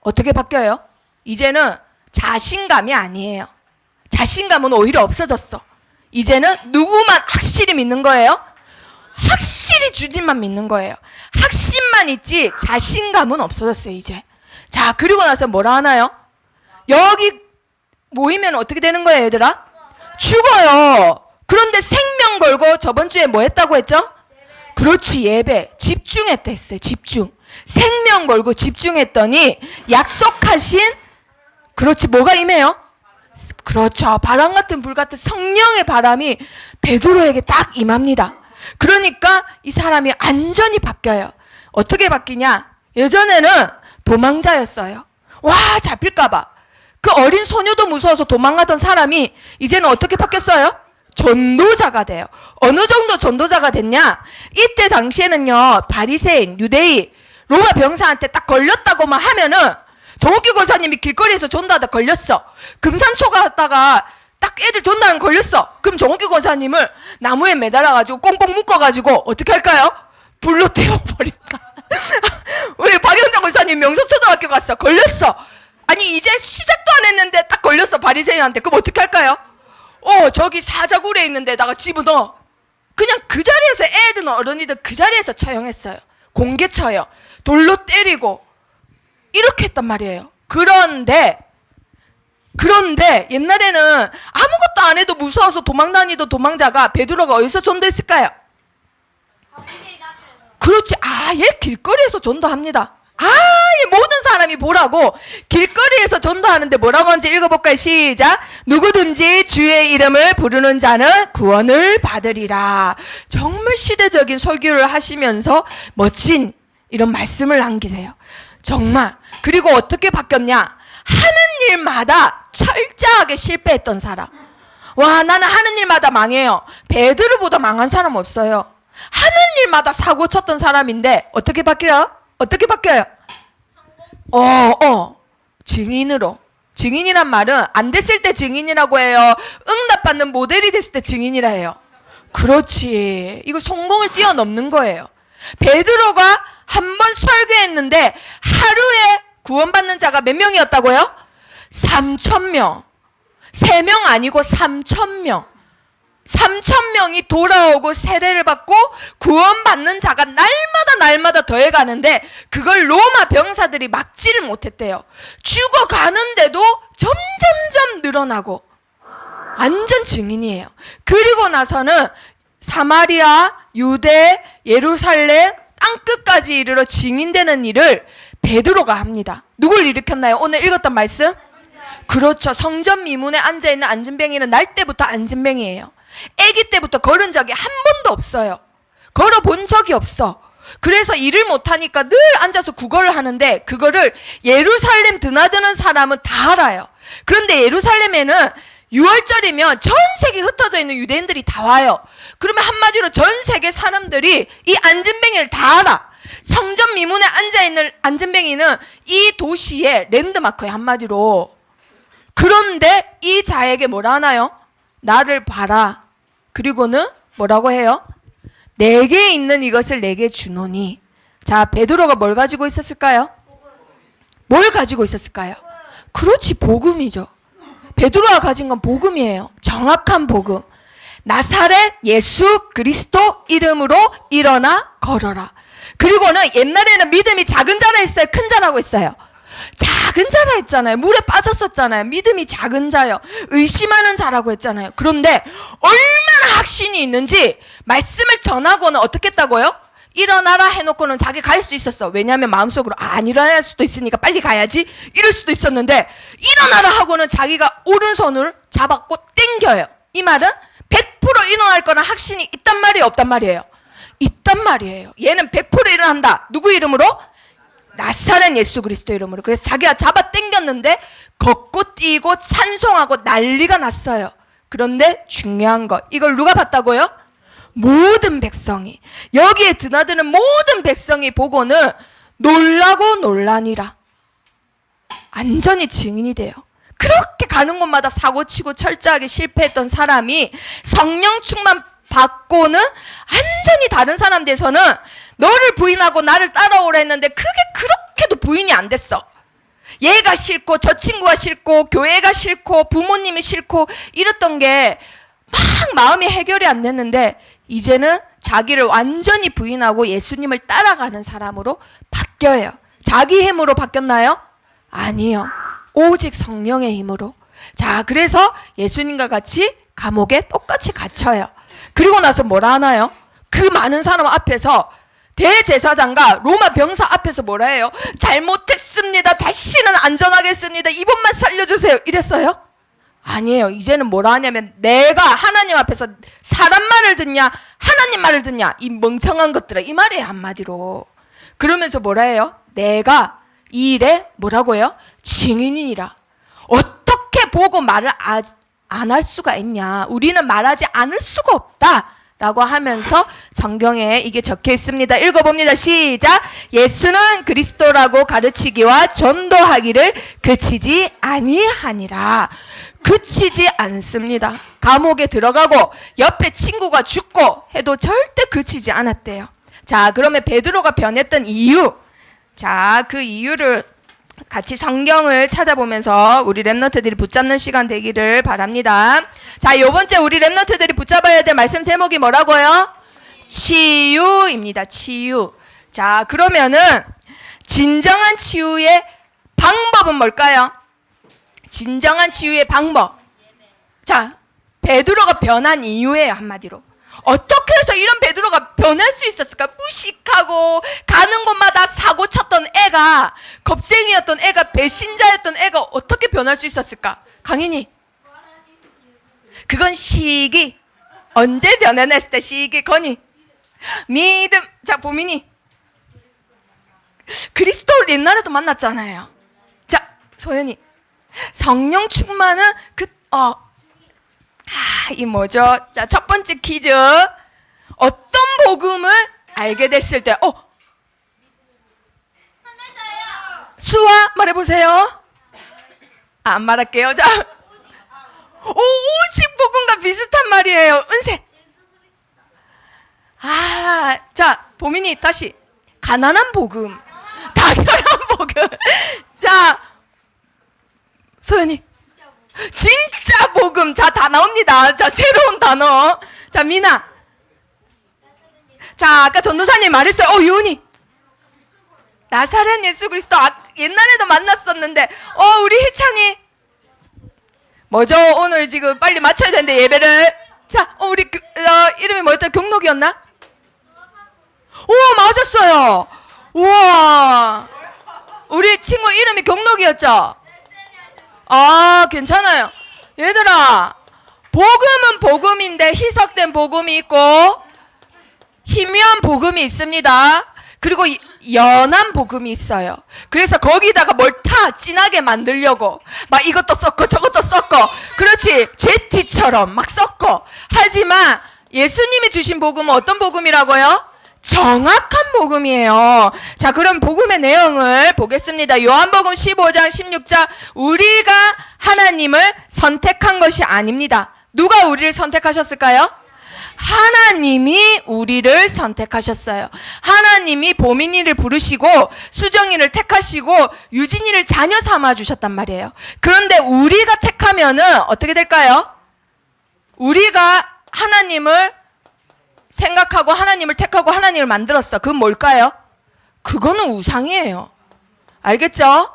어떻게 바뀌어요? 이제는 자신감이 아니에요. 자신감은 오히려 없어졌어. 이제는 누구만 확실히 믿는 거예요? 확실히 주님만 믿는 거예요. 확신만 있지 자신감은 없어졌어요, 이제. 자, 그리고 나서 뭐라 하나요? 여기 모이면 어떻게 되는 거예요, 얘들아? 죽어요. 그런데 생명 걸고 저번 주에 뭐 했다고 했죠? 그렇지, 예배. 집중했다 했어요, 집중. 생명 걸고 집중했더니 약속하신, 그렇지, 뭐가 임해요? 그렇죠, 바람 같은 불 같은 성령의 바람이 베드로에게 딱 임합니다. 그러니까 이 사람이 완전히 바뀌어요. 어떻게 바뀌냐? 예전에는 도망자였어요. 와, 잡힐까봐. 그 어린 소녀도 무서워서 도망가던 사람이 이제는 어떻게 바뀌었어요? 전도자가 돼요. 어느 정도 전도자가 됐냐? 이때 당시에는요, 바리새인, 유대인, 로마 병사한테 딱 걸렸다고만 하면은 정옥기 권사님이 길거리에서 전도하다 걸렸어. 금산초 갔다가 딱 애들 전도하는 걸렸어. 그럼 정옥기 권사님을 나무에 매달아가지고 꽁꽁 묶어가지고 어떻게 할까요? 불로 태워버릴까? 우리 박영정 권사님 명성초등학교 갔어. 걸렸어. 아니 이제 시작도 안 했는데 딱 걸렸어, 바리새인한테. 그럼 어떻게 할까요? 저기 사자굴에 있는 데다가 집어넣어. 그냥 그 자리에서 애든 어른이든 그 자리에서 처형했어요. 공개 처형. 돌로 때리고 이렇게 했단 말이에요. 그런데 옛날에는 아무것도 안 해도 무서워서 도망다니던 도망자가 베드로가 어디서 전도했을까요? 그렇지, 아예 길거리에서 전도합니다. 아예 모든 사람이 보라고 길거리에서 전도하는데 뭐라고 하는지 읽어볼까요? 시작. 누구든지 주의 이름을 부르는 자는 구원을 받으리라. 정말 시대적인 설교를 하시면서 멋진 이런 말씀을 남기세요. 정말. 그리고 어떻게 바뀌었냐? 하는 일마다 철저하게 실패했던 사람. 와, 나는 하는 일마다 망해요. 베드로보다 망한 사람 없어요. 하는 일마다 사고 쳤던 사람인데 어떻게 바뀌어요? 어떻게 바뀌어요? 증인으로. 증인이란 말은 안 됐을 때 증인이라고 해요. 응답받는 모델이 됐을 때 증인이라 해요. 그렇지. 이거 성공을 뛰어넘는 거예요. 베드로가 한 번 설교했는데 하루에 구원받는 자가 몇 명이었다고요? 3,000명. 3명 아니고 3,000명. 3,000명이 돌아오고 세례를 받고 구원받는 자가 날마다 더해가는데 그걸 로마 병사들이 막지를 못했대요. 죽어가는데도 점점점 늘어나고. 완전 증인이에요. 그리고 나서는 사마리아, 유대, 예루살렘 땅끝까지 이르러 증인되는 일을 베드로가 합니다. 누굴 일으켰나요? 오늘 읽었던 말씀? 그렇죠. 성전 미문에 앉아있는 안진뱅이는 날 때부터 안진뱅이에요. 아기 때부터 걸은 적이 한 번도 없어요. 걸어본 적이 없어. 그래서 일을 못하니까 늘 앉아서 국어를 하는데 그거를 예루살렘 드나드는 사람은 다 알아요. 그런데 예루살렘에는 6월절이면 전 세계 흩어져 있는 유대인들이 다 와요. 그러면 한마디로 전 세계 사람들이 이 안진뱅이를 다 알아. 성전 미문에 앉아있는 안진뱅이는 이 도시의 랜드마크예요, 한마디로. 그런데 이 자에게 뭐라 하나요? 나를 봐라. 그리고는 뭐라고 해요? 내게 있는 이것을 내게 주노니. 자, 베드로가 뭘 가지고 있었을까요? 뭘 가지고 있었을까요? 그렇지, 복음이죠. 베드로가 가진 건 복음이에요. 정확한 복음. 나사렛 예수 그리스도 이름으로 일어나 걸어라. 그리고는 옛날에는 믿음이 작은 자라 했어요? 큰 자라고 했어요? 작은 자라 했잖아요. 물에 빠졌었잖아요. 믿음이 작은 자요. 의심하는 자라고 했잖아요. 그런데 얼마나 확신이 있는지 말씀을 전하고는 어떻게 했다고요? 일어나라 해놓고는 자기 갈 수 있었어. 왜냐하면 마음속으로 안 일어날 수도 있으니까 빨리 가야지 이럴 수도 있었는데, 일어나라 하고는 자기가 오른손을 잡았고 땡겨요. 이 말은 100% 일어날 거나 확신이 있단 말이에요, 없단 말이에요? 있단 말이에요. 얘는 100% 일어난다. 누구 이름으로? 나사렛 예수 그리스도 이름으로. 그래서 자기가 잡아 당겼는데 걷고 뛰고 찬송하고 난리가 났어요. 그런데 중요한 거, 이걸 누가 봤다고요? 모든 백성이, 여기에 드나드는 모든 백성이 보고는 놀라고 놀라니라. 완전히 증인이 돼요. 그렇게 가는 곳마다 사고치고 철저하게 실패했던 사람이 성령 충만 받고는 완전히 다른 사람 돼서는 너를 부인하고 나를 따라오라 했는데 그게 그렇게도 부인이 안 됐어. 얘가 싫고 저 친구가 싫고 교회가 싫고 부모님이 싫고 이랬던 게 막 마음이 해결이 안 됐는데, 이제는 자기를 완전히 부인하고 예수님을 따라가는 사람으로 바뀌어요. 자기 힘으로 바뀌었나요? 아니요. 오직 성령의 힘으로. 자, 그래서 예수님과 같이 감옥에 똑같이 갇혀요. 그리고 나서 뭐라 하나요? 그 많은 사람 앞에서 대제사장과 로마 병사 앞에서 뭐라 해요? 잘못했습니다. 다시는 안전하겠습니다. 이번만 살려주세요. 이랬어요? 아니에요. 이제는 뭐라 하냐면, 내가 하나님 앞에서 사람 말을 듣냐 하나님 말을 듣냐, 이 멍청한 것들아, 이 말이에요, 한마디로. 그러면서 뭐라 해요? 내가 이 일에 뭐라고요? 증인이니라. 어떻게 보고 말을 안 할 수가 있냐, 우리는 말하지 않을 수가 없다 라고 하면서 성경에 이게 적혀 있습니다. 읽어봅니다. 시작. 예수는 그리스도라고 가르치기와 전도하기를 그치지 아니하니라. 그치지 않습니다. 감옥에 들어가고 옆에 친구가 죽고 해도 절대 그치지 않았대요. 자, 그러면 베드로가 변했던 이유, 자, 그 이유를 같이 성경을 찾아보면서 우리 랩런트들이 붙잡는 시간 되기를 바랍니다. 자, 요번째 우리 랩런트들이 붙잡아야 될 말씀 제목이 뭐라고요? 치유입니다. 치유. 자, 그러면은 진정한 치유의 방법은 뭘까요? 진정한 치유의 방법. 자, 베드로가 변한 이유예요, 한마디로. 어떻게 해서 이런 베드로가 변할 수 있었을까? 무식하고 가는 곳마다 사고 쳤던 애가, 겁쟁이였던 애가, 배신자였던 애가 어떻게 변할 수 있었을까? 강인이. 그건 시기. 언제 변해냈을 때 시기. 건이. 믿음. 자, 보민이. 그리스도를 옛날에도 만났잖아요. 자, 소연이. 성령 충만은 이 뭐죠? 자, 첫 번째 퀴즈. 어떤 복음을 알게 됐을 때, 수아 말해보세요. 안 말할게요. 자, 오직 복음과 비슷한 말이에요. 은세. 자, 보민이 다시. 가난한 복음. 당연한 복음. 자, 소연이. 진짜 복음. 자, 다 나옵니다. 자, 새로운 단어. 자, 미나. 자, 아까 전도사님 말했어요. 유은이. 나사렛 예수 그리스도. 옛날에도 만났었는데. 우리 희찬이. 뭐죠? 오늘 지금 빨리 맞춰야 되는데, 예배를. 자, 우리 이름이 뭐였더라? 경록이었나? 우와, 맞았어요. 우와. 우리 친구 이름이 경록이었죠? 괜찮아요. 얘들아, 복음은 복음인데 희석된 복음이 있고 희미한 복음이 있습니다. 그리고 연한 복음이 있어요. 그래서 거기다가 뭘 진하게 만들려고 막 이것도 섞고 저것도 섞고, 그렇지, 제티처럼 막 섞고. 하지만 예수님이 주신 복음은 어떤 복음이라고요? 정확한 복음이에요. 자, 그럼 복음의 내용을 보겠습니다. 요한복음 15장 16절. 우리가 하나님을 선택한 것이 아닙니다. 누가 우리를 선택하셨을까요? 하나님이 우리를 선택하셨어요. 하나님이 보민이를 부르시고 수정이를 택하시고 유진이를 자녀 삼아 주셨단 말이에요. 그런데 우리가 택하면은 어떻게 될까요? 우리가 하나님을 생각하고 하나님을 택하고 하나님을 만들었어. 그건 뭘까요? 그거는 우상이에요. 알겠죠?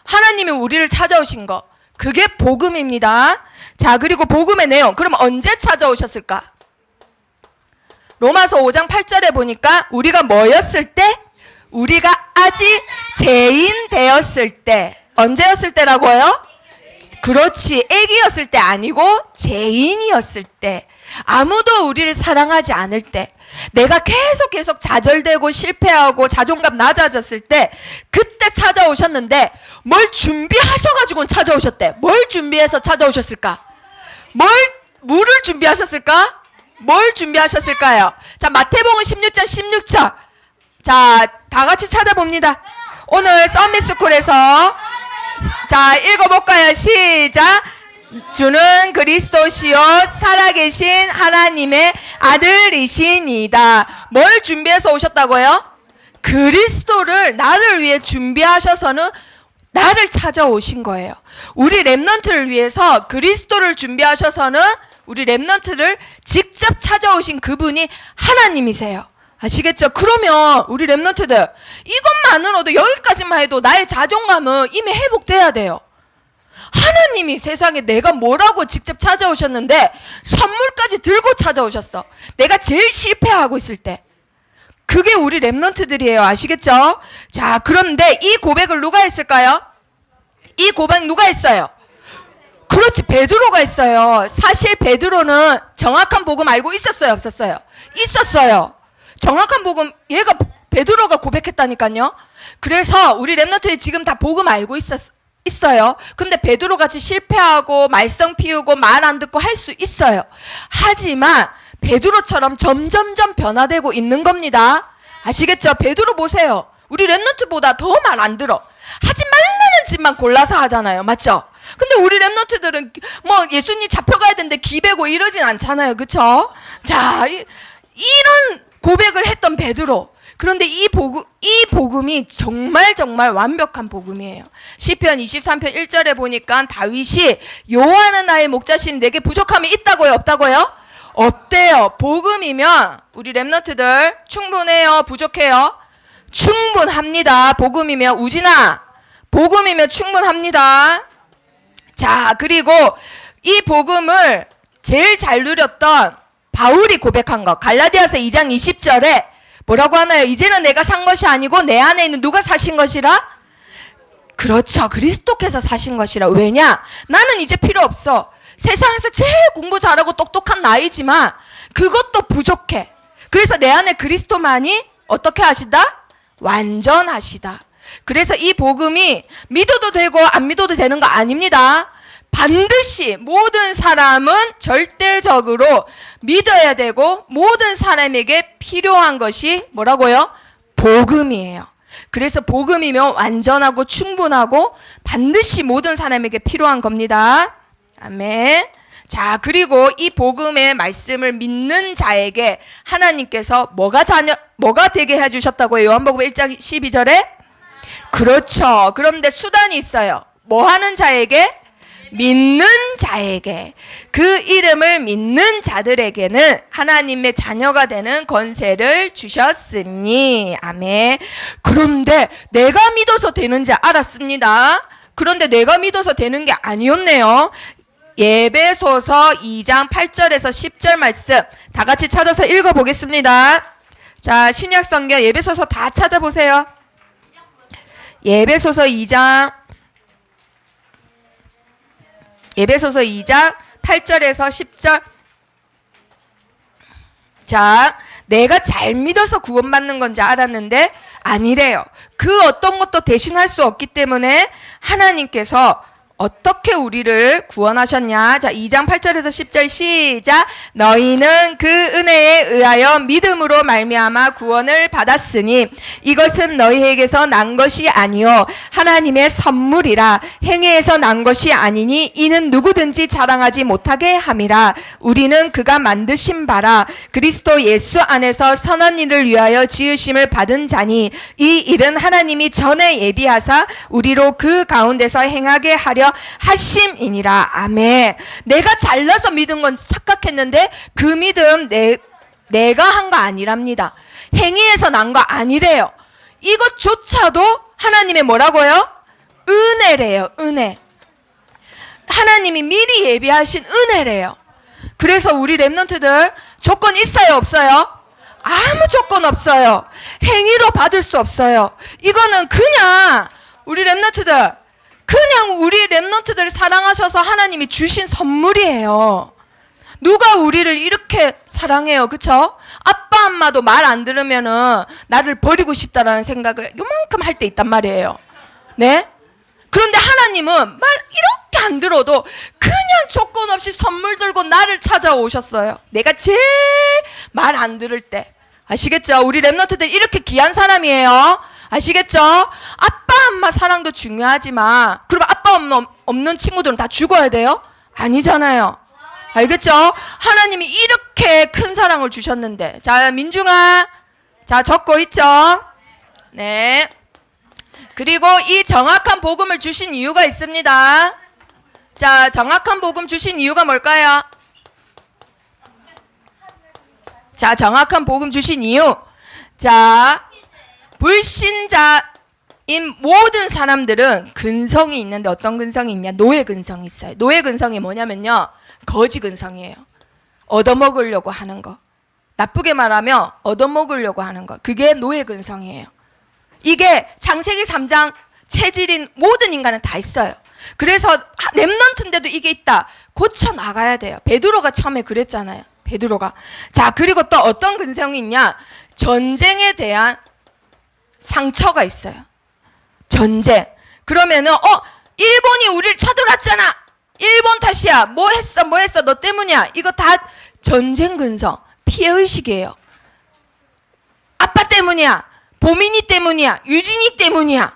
하나님이 우리를 찾아오신 거, 그게 복음입니다. 자, 그리고 복음의 내용, 그럼 언제 찾아오셨을까? 로마서 5장 8절에 보니까 우리가 뭐였을 때? 우리가 아직 죄인 되었을 때. 언제였을 때라고요? 그렇지, 애기였을 때 아니고 죄인이었을 때, 아무도 우리를 사랑하지 않을 때, 내가 계속 좌절되고 실패하고 자존감 낮아졌을 때, 그때 찾아오셨는데 뭘 준비하셔가지고 찾아오셨대. 뭘 준비해서 찾아오셨을까? 뭐를 준비하셨을까? 뭘 준비하셨을까요? 자, 마태복음 16장 16절. 자, 다 같이 찾아봅니다. 오늘 썸밋스쿨에서 자, 읽어볼까요? 시작. 주는 그리스도시요 살아계신 하나님의 아들이시니다. 뭘 준비해서 오셨다고요? 그리스도를 나를 위해 준비하셔서는 나를 찾아오신 거예요. 우리 렘넌트를 위해서 그리스도를 준비하셔서는 우리 렘넌트를 직접 찾아오신 그분이 하나님이세요. 아시겠죠? 그러면 우리 렘넌트들 이것만으로도 여기까지만 해도 나의 자존감은 이미 회복돼야 돼요. 하나님이 세상에 내가 뭐라고 직접 찾아오셨는데 선물까지 들고 찾아오셨어. 내가 제일 실패하고 있을 때. 그게 우리 렘넌트들이에요. 아시겠죠? 자, 그런데 이 고백을 누가 했을까요? 이 고백 누가 했어요? 그렇지, 베드로가 했어요. 사실 베드로는 정확한 복음 알고 있었어요, 없었어요? 있었어요. 정확한 복음, 얘가 베드로가 고백했다니까요. 그래서 우리 렘넌트들이 지금 다 복음 알고 있어요. 근데 베드로 같이 실패하고 말썽 피우고 말 안 듣고 할 수 있어요. 하지만 베드로처럼 점점점 변화되고 있는 겁니다. 아시겠죠? 베드로 보세요. 우리 렘넌트보다 더 말 안 들어. 하지 말라는 짓만 골라서 하잖아요. 맞죠? 근데 우리 렘넌트들은 뭐 예수님 잡혀가야 되는데 기배고 이러진 않잖아요. 그쵸? 자, 이런 고백을 했던 베드로. 그런데 이 복음이 정말 완벽한 복음이에요. 시편 23편 1절에 보니까 다윗이 여호와는 나의 목자시니 내게 부족함이 있다고요? 없다고요? 없대요. 복음이면 우리 렘넌트들 충분해요? 부족해요? 충분합니다. 복음이면. 우진아, 복음이면 충분합니다. 자, 그리고 이 복음을 제일 잘 누렸던 바울이 고백한 거, 갈라디아서 2장 20절에 뭐라고 하나요? 이제는 내가 산 것이 아니고 내 안에 있는 누가 사신 것이라? 그렇죠. 그리스도께서 사신 것이라. 왜냐? 나는 이제 필요 없어. 세상에서 제일 공부 잘하고 똑똑한 나이지만 그것도 부족해. 그래서 내 안에 그리스도만이 어떻게 하시다? 완전하시다. 그래서 이 복음이 믿어도 되고 안 믿어도 되는 거 아닙니다. 반드시 모든 사람은 절대적으로 믿어야 되고 모든 사람에게 필요한 것이 뭐라고요? 복음이에요. 그래서 복음이면 완전하고 충분하고 반드시 모든 사람에게 필요한 겁니다. 아멘. 자, 그리고 이 복음의 말씀을 믿는 자에게 하나님께서 뭐가 되게 해주셨다고요? 요한복음 1장 12절에? 그렇죠. 그런데 수단이 있어요. 뭐 하는 자에게? 믿는 자에게. 그 이름을 믿는 자들에게는 하나님의 자녀가 되는 권세를 주셨으니. 아멘. 그런데 내가 믿어서 되는지 알았습니다. 그런데 내가 믿어서 되는 게 아니었네요. 에베소서 2장 8절에서 10절 말씀 다 같이 찾아서 읽어보겠습니다. 자, 신약성경 에베소서 다 찾아보세요. 에베소서 2장 8절에서 10절. 자, 내가 잘 믿어서 구원받는 건지 알았는데 아니래요. 그 어떤 것도 대신할 수 없기 때문에 하나님께서 어떻게 우리를 구원하셨냐? 자, 2장 8절에서 10절 시작. 너희는 그 은혜에 의하여 믿음으로 말미암아 구원을 받았으니 이것은 너희에게서 난 것이 아니요 하나님의 선물이라. 행위에서 난 것이 아니니 이는 누구든지 자랑하지 못하게 함이라. 우리는 그가 만드신 바라 그리스도 예수 안에서 선한 일을 위하여 지으심을 받은 자니 이 일은 하나님이 전에 예비하사 우리로 그 가운데서 행하게 하려 하심이니라. 아멘. 내가 잘나서 믿은 건 착각했는데 그 믿음 내가 한 거 아니랍니다. 행위에서 난 거 아니래요. 이것조차도 하나님의 뭐라고요? 은혜래요. 은혜. 하나님이 미리 예비하신 은혜래요. 그래서 우리 렘넌트들 조건 있어요? 없어요? 아무 조건 없어요. 행위로 받을 수 없어요. 이거는 그냥 우리 렘넌트들 사랑하셔서 하나님이 주신 선물이에요. 누가 우리를 이렇게 사랑해요? 그쵸? 아빠 엄마도 말 안 들으면은 나를 버리고 싶다라는 생각을 요만큼 할 때 있단 말이에요. 네? 그런데 하나님은 말 이렇게 안 들어도 그냥 조건 없이 선물 들고 나를 찾아오셨어요. 내가 제일 말 안 들을 때. 아시겠죠? 우리 렘넌트들 이렇게 귀한 사람이에요. 아시겠죠? 아빠 엄마 사랑도 중요하지만 그럼 아빠 엄마 없는 친구들은 다 죽어야 돼요? 아니잖아요. 알겠죠? 하나님이 이렇게 큰 사랑을 주셨는데. 자, 민중아, 자, 적고 있죠? 네. 그리고 이 정확한 복음을 주신 이유가 있습니다. 자, 정확한 복음 주신 이유가 뭘까요? 자, 정확한 복음 주신 이유. 자, 불신자인 모든 사람들은 근성이 있는데 어떤 근성이 있냐? 노예 근성이 있어요. 노예 근성이 뭐냐면요, 거지 근성이에요. 얻어먹으려고 하는 거. 나쁘게 말하면 얻어먹으려고 하는 거. 그게 노예 근성이에요. 이게 창세기 3장 체질인 모든 인간은 다 있어요. 그래서 렘넌트인데도 이게 있다. 고쳐 나가야 돼요. 베드로가 처음에 그랬잖아요. 베드로가. 자, 그리고 또 어떤 근성이 있냐? 전쟁에 대한 상처가 있어요. 전쟁. 그러면은 일본이 우리를 쳐들어왔잖아. 일본 탓이야. 뭐 했어? 너 때문이야. 이거 다 전쟁 근성, 피해의식이에요. 아빠 때문이야. 보민이 때문이야. 유진이 때문이야.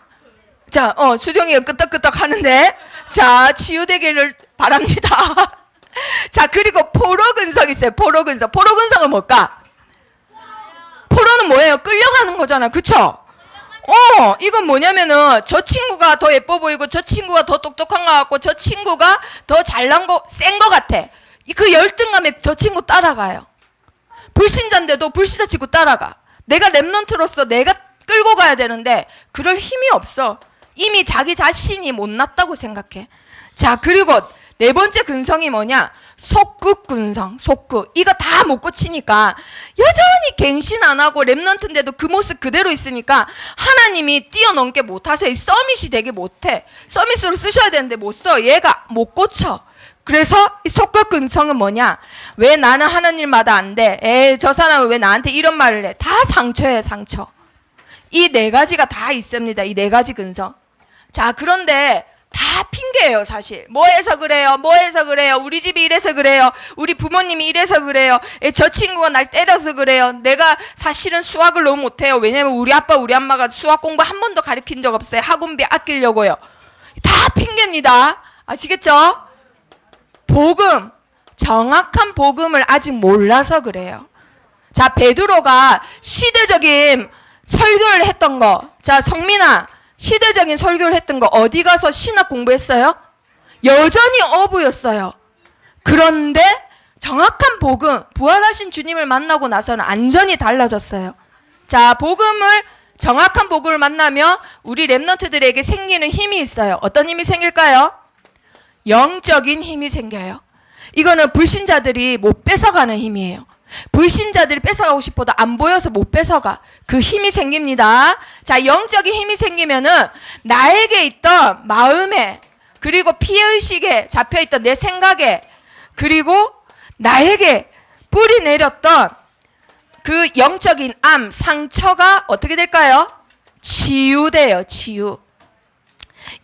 자, 수정이가 끄떡끄떡 하는데, 자, 치유되기를 바랍니다. 자, 그리고 포로 근성 있어요. 포로 근성. 포로 근성은 뭘까? 포로는 뭐예요? 끌려가는 거잖아. 그쵸? 이건 뭐냐면은 저 친구가 더 예뻐 보이고 저 친구가 더 똑똑한 것 같고 저 친구가 더 잘난 거, 센 거 같아. 그 열등감에 저 친구 따라가요. 불신자인데도 불신자 친구 따라가. 내가 렘넌트로서 내가 끌고 가야 되는데 그럴 힘이 없어. 이미 자기 자신이 못났다고 생각해. 자, 그리고 네 번째 근성이 뭐냐? 속국 근성, 속국. 이거 다 못 고치니까 여전히 갱신 안 하고 렘넌트인데도 그 모습 그대로 있으니까 하나님이 뛰어넘게 못하세요. 이 서밋이 되게 못해. 서밋으로 쓰셔야 되는데 못 써. 얘가 못 고쳐. 그래서 이 속국 근성은 뭐냐? 왜 나는 하는 일마다 안 돼? 저 사람은 왜 나한테 이런 말을 해? 다 상처예요, 상처. 이 네 가지가 다 있습니다. 이 네 가지 근성. 자, 그런데 다 핑계예요, 사실. 뭐 해서 그래요? 우리 집이 이래서 그래요. 우리 부모님이 이래서 그래요. 저 친구가 날 때려서 그래요. 내가 사실은 수학을 너무 못해요. 왜냐면 우리 아빠, 우리 엄마가 수학 공부 한 번도 가르친 적 없어요. 학원비 아끼려고요. 다 핑계입니다. 아시겠죠? 복음, 정확한 복음을 아직 몰라서 그래요. 자, 베드로가 시대적인 설교를 했던 거. 자, 성민아, 시대적인 설교를 했던 거 어디 가서 신학 공부했어요? 여전히 어부였어요. 그런데 정확한 복음, 부활하신 주님을 만나고 나서는 완전히 달라졌어요. 자, 정확한 복음을 만나면 우리 렘넌트들에게 생기는 힘이 있어요. 어떤 힘이 생길까요? 영적인 힘이 생겨요. 이거는 불신자들이 못 뺏어가는 힘이에요. 불신자들이 뺏어가고 싶어도 안 보여서 못 뺏어가. 그 힘이 생깁니다. 자, 영적인 힘이 생기면은 나에게 있던 마음에, 그리고 피해의식에 잡혀있던 내 생각에, 그리고 나에게 뿌리 내렸던 그 영적인 암, 상처가 어떻게 될까요? 치유돼요, 치유.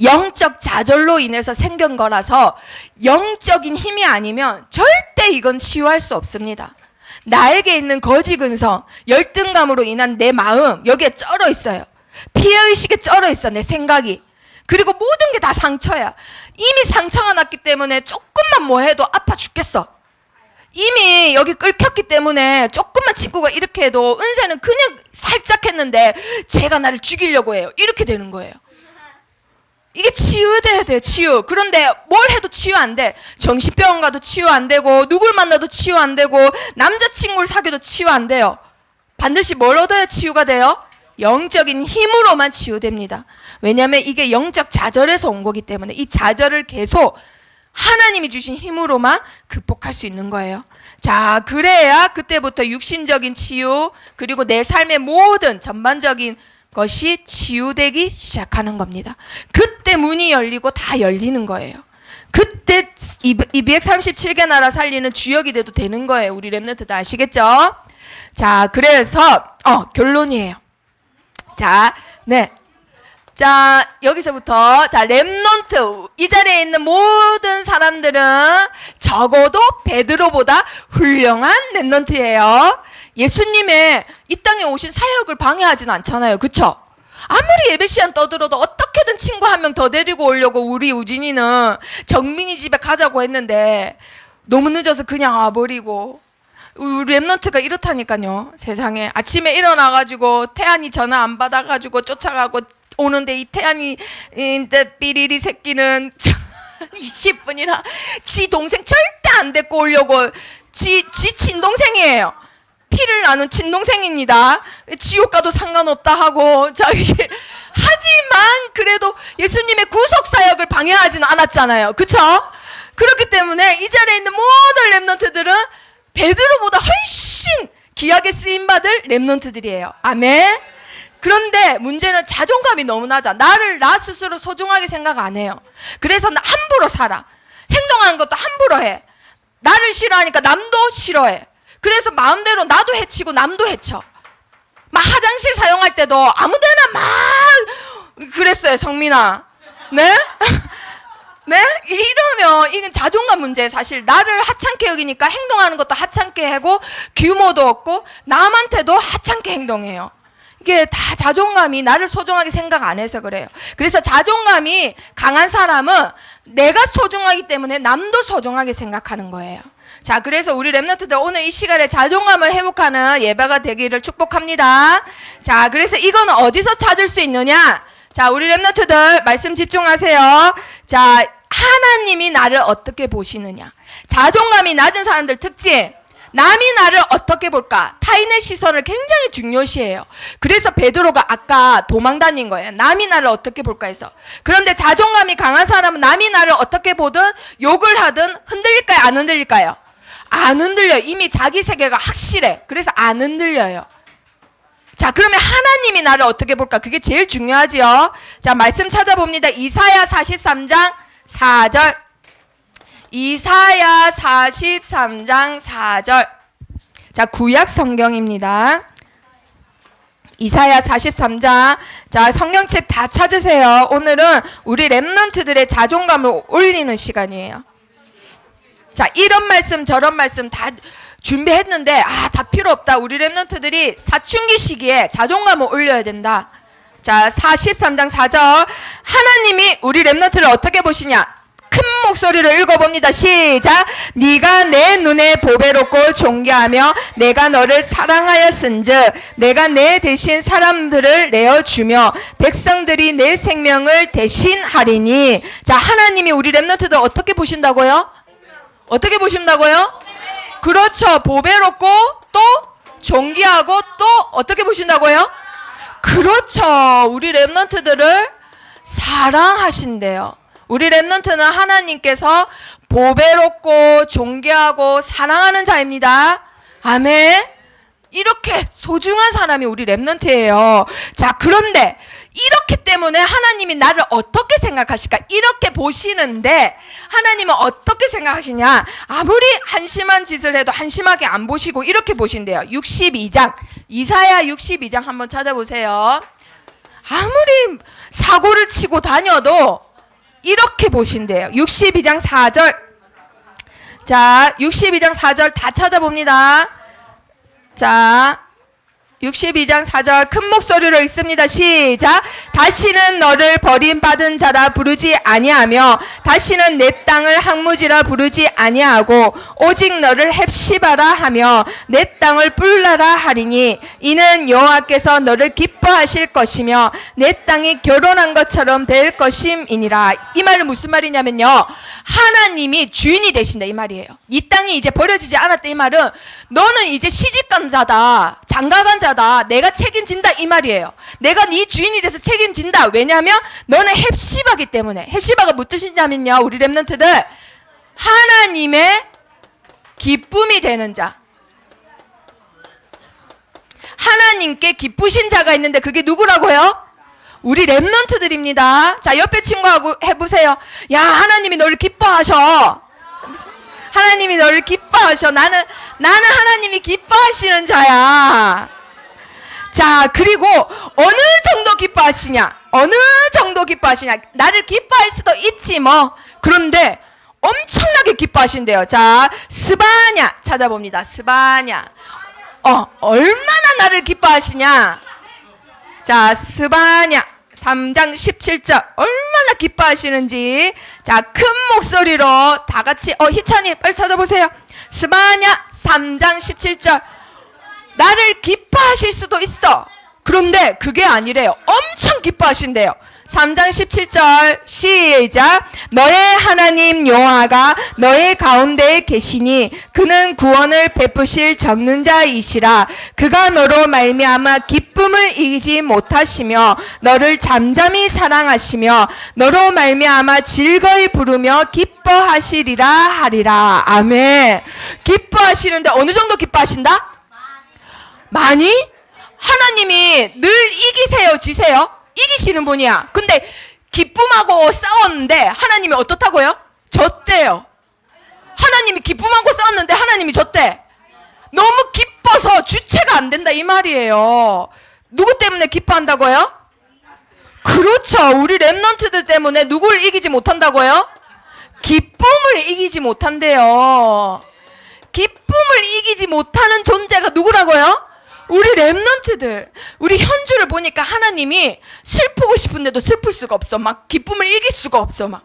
영적 좌절로 인해서 생긴 거라서 영적인 힘이 아니면 절대 이건 치유할 수 없습니다. 나에게 있는 거지 근성, 열등감으로 인한 내 마음 여기에 쩔어 있어요. 피해의식에 쩔어 있어 내 생각이. 그리고 모든 게 다 상처야. 이미 상처가 났기 때문에 조금만 뭐 해도 아파 죽겠어. 이미 여기 끓혔기 때문에 조금만 친구가 이렇게 해도 은세는 그냥 살짝 했는데 쟤가 나를 죽이려고 해요. 이렇게 되는 거예요. 이게 치유돼야 돼요. 치유. 그런데 뭘 해도 치유 안 돼. 정신병원 가도 치유 안 되고 누굴 만나도 치유 안 되고 남자친구를 사귀어도 치유 안 돼요. 반드시 뭘 얻어야 치유가 돼요? 영적인 힘으로만 치유됩니다. 왜냐하면 이게 영적 좌절에서 온 거기 때문에 이 좌절을 계속 하나님이 주신 힘으로만 극복할 수 있는 거예요. 자, 그래야 그때부터 육신적인 치유 그리고 내 삶의 모든 전반적인 것이 치유되기 시작하는 겁니다. 그때 문이 열리고 다 열리는 거예요. 그때 237개 나라 살리는 주역이 돼도 되는 거예요. 우리 렘넌트들 아시겠죠? 자, 그래서 결론이에요. 자, 네. 자, 여기서부터 자, 렘넌트 이 자리에 있는 모든 사람들은 적어도 베드로보다 훌륭한 렘넌트예요. 예수님의 이 땅에 오신 사역을 방해하지는 않잖아요. 그쵸? 아무리 예배 시간 떠들어도 어떻게든 친구 한 명 더 데리고 오려고 우리 우진이는 정민이 집에 가자고 했는데 너무 늦어서 그냥 와버리고 우리 랩런트가 이렇다니까요. 세상에 아침에 일어나가지고 태안이 전화 안 받아가지고 쫓아가고 오는데 이 태안이 삐리리 새끼는 20분이나 지 동생 절대 안 데리고 오려고 지 친동생이에요. 피를 나눈 친동생입니다. 지옥 가도 상관없다 하고 자기 하지만 그래도 예수님의 구속사역을 방해하지는 않았잖아요. 그쵸? 그렇기 때문에 이 자리에 있는 모든 랩런트들은 베드로보다 훨씬 귀하게 쓰임받을 랩런트들이에요. 아멘. 그런데 문제는 자존감이 너무 낮아. 나 스스로 소중하게 생각 안 해요. 그래서 함부로 살아. 행동하는 것도 함부로 해. 나를 싫어하니까 남도 싫어해. 그래서 마음대로 나도 해치고 남도 해쳐. 막 화장실 사용할 때도 아무데나 막 그랬어요. 성민아. 네? 네? 이러면 이건 자존감 문제예요. 사실 나를 하찮게 여기니까 행동하는 것도 하찮게 하고 규모도 없고 남한테도 하찮게 행동해요. 이게 다 자존감이 나를 소중하게 생각 안 해서 그래요. 그래서 자존감이 강한 사람은 내가 소중하기 때문에 남도 소중하게 생각하는 거예요. 자, 그래서 우리 랩런트들 오늘 이 시간에 자존감을 회복하는 예배가 되기를 축복합니다. 자, 그래서 이거는 어디서 찾을 수 있느냐? 자, 우리 랩런트들 말씀 집중하세요. 자, 하나님이 나를 어떻게 보시느냐? 자존감이 낮은 사람들 특징. 남이 나를 어떻게 볼까? 타인의 시선을 굉장히 중요시해요. 그래서 베드로가 아까 도망 다닌 거예요. 남이 나를 어떻게 볼까 해서. 그런데 자존감이 강한 사람은 남이 나를 어떻게 보든 욕을 하든 흔들릴까요? 안 흔들릴까요? 안 흔들려요. 이미 자기 세계가 확실해. 그래서 안 흔들려요. 자, 그러면 하나님이 나를 어떻게 볼까? 그게 제일 중요하지요. 자, 말씀 찾아봅니다. 이사야 43장 4절. 이사야 43장 4절. 자, 구약 성경입니다. 이사야 43장. 자, 성경책 다 찾으세요. 오늘은 우리 랩런트들의 자존감을 올리는 시간이에요. 자, 이런 말씀 저런 말씀 다 준비했는데 다 필요 없다. 우리 랩런트들이 사춘기 시기에 자존감을 올려야 된다. 자, 43장 4절. 하나님이 우리 랩런트를 어떻게 보시냐? 큰 목소리로 읽어봅니다. 시작. 네가 내 눈에 보배롭고 존귀하며 내가 너를 사랑하였은즉 내가 내 대신 사람들을 내어주며 백성들이 내 생명을 대신하리니. 자, 하나님이 우리 랩런트들 어떻게 보신다고요? 어떻게 보신다고요? 그렇죠. 보배롭고 또 존귀하고 또 어떻게 보신다고요? 그렇죠. 우리 랩런트들을 사랑하신대요. 우리 랩런트는 하나님께서 보배롭고 존귀하고 사랑하는 자입니다. 아멘. 이렇게 소중한 사람이 우리 랩런트예요. 자, 그런데 이렇기 때문에 하나님이 나를 어떻게 생각하실까? 이렇게 보시는데 하나님은 어떻게 생각하시냐? 아무리 한심한 짓을 해도 한심하게 안 보시고 이렇게 보신대요. 62장. 이사야 62장 한번 찾아보세요. 아무리 사고를 치고 다녀도 이렇게 보신대요. 62장 4절. 자, 62장 4절 다 찾아봅니다. 자, 62장 4절 큰 목소리로 읽습니다. 시작. 다시는 너를 버림받은 자라 부르지 아니하며 다시는 내 땅을 항무지라 부르지 아니하고 오직 너를 헵시바라 하며 내 땅을 뿔라라 하리니 이는 여호와께서 너를 기뻐하실 것이며 내 땅이 결혼한 것처럼 될 것임이니라. 이 말은 무슨 말이냐면요, 하나님이 주인이 되신다 이 말이에요. 이 땅이 이제 버려지지 않았다 이 말은 너는 이제 시집간 자다, 장가간 자다, 내가 책임진다 이 말이에요. 내가 네 주인이 돼서 책임진다. 왜냐하면 너는 헵시바기 때문에. 헵시바가 무슨 뜻이냐면요, 우리 렘넌트들, 하나님의 기쁨이 되는 자, 하나님께 기쁘신 자가 있는데 그게 누구라고요? 우리 렘넌트들입니다. 자, 옆에 친구하고 해보세요. 야, 하나님이 너를 기뻐하셔. 하나님이 너를 기뻐하셔. 나는 하나님이 기뻐하시는 자야. 자, 그리고 어느 정도 기뻐하시냐? 어느 정도 기뻐하시냐? 나를 기뻐할 수도 있지 뭐. 그런데 엄청나게 기뻐하신대요. 자, 스바냐 찾아봅니다. 스바냐. 얼마나 나를 기뻐하시냐? 자, 스바냐 3장 17절 얼마나 기뻐하시는지. 자, 큰 목소리로 다 같이 희찬이 빨리 찾아보세요. 스바냐 3장 17절. 나를 기뻐하실 수도 있어. 그런데 그게 아니래요. 엄청 기뻐하신대요. 3장 17절 시작. 너의 하나님 여호와가 너의 가운데에 계시니 그는 구원을 베푸실 적는 자이시라. 그가 너로 말미암아 기쁨을 이기지 못하시며 너를 잠잠히 사랑하시며 너로 말미암아 즐거이 부르며 기뻐하시리라 하리라. 아멘. 기뻐하시는데 어느 정도 기뻐하신다? 많이? 하나님이 늘 이기세요 지세요? 이기시는 분이야. 근데 기쁨하고 싸웠는데 하나님이 어떻다고요? 졌대요. 하나님이 기쁨하고 싸웠는데 하나님이 졌대. 너무 기뻐서 주체가 안 된다 이 말이에요. 누구 때문에 기뻐한다고요? 그렇죠. 우리 렘넌트들 때문에 누구를 이기지 못한다고요? 기쁨을 이기지 못한대요. 기쁨을 이기지 못하는 존재가 누구라고요? 우리 렘넌트들. 우리 현주를 보니까 하나님이 슬프고 싶은데도 슬플 수가 없어. 막 기쁨을 이길 수가 없어. 막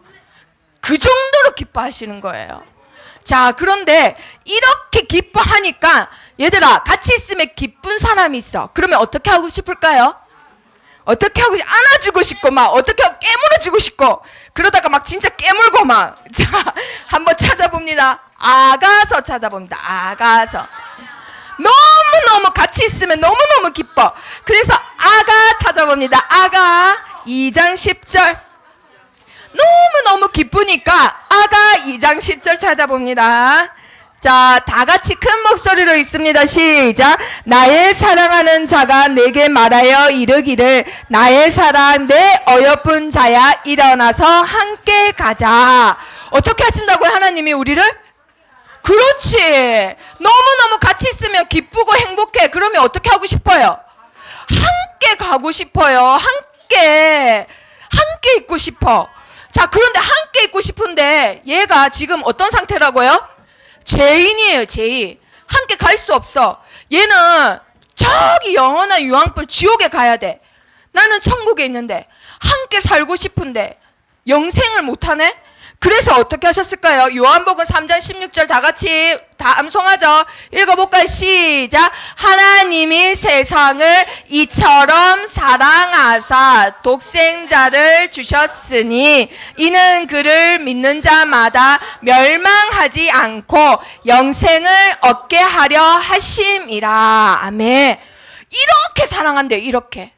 그 정도로 기뻐하시는 거예요. 자, 그런데 이렇게 기뻐하니까 얘들아, 같이 있으면 기쁜 사람이 있어. 그러면 어떻게 하고 싶을까요? 어떻게 하고 안아주고 싶고 막 어떻게 하고 깨물어주고 싶고 그러다가 막 진짜 깨물고 막. 자, 한번 찾아봅니다. 아가서 찾아봅니다. 아가서. 너무너무 같이 있으면 너무너무 기뻐. 그래서 아가 찾아봅니다. 아가 2장 10절. 너무너무 기쁘니까 아가 2장 10절 찾아봅니다. 자, 다 같이 큰 목소리로 읽습니다. 시작. 나의 사랑하는 자가 내게 말하여 이르기를 나의 사랑 내 어여쁜 자야 일어나서 함께 가자. 어떻게 하신다고요? 하나님이 우리를? 그렇지. 너무너무 같이 있으면 기쁘고 행복해. 그러면 어떻게 하고 싶어요? 함께 가고 싶어요. 함께 있고 싶어. 자, 그런데 함께 있고 싶은데 얘가 지금 어떤 상태라고요? 죄인이에요. 죄인. 함께 갈 수 없어. 얘는 저기 영원한 유황불 지옥에 가야 돼. 나는 천국에 있는데 함께 살고 싶은데 영생을 못하네? 그래서 어떻게 하셨을까요? 요한복음 3장 16절 다 같이 다 암송하죠. 읽어볼까요? 시작. 하나님이 세상을 이처럼 사랑하사 독생자를 주셨으니 이는 그를 믿는 자마다 멸망하지 않고 영생을 얻게 하려 하심이라. 아멘. 이렇게 사랑한대요. 이렇게.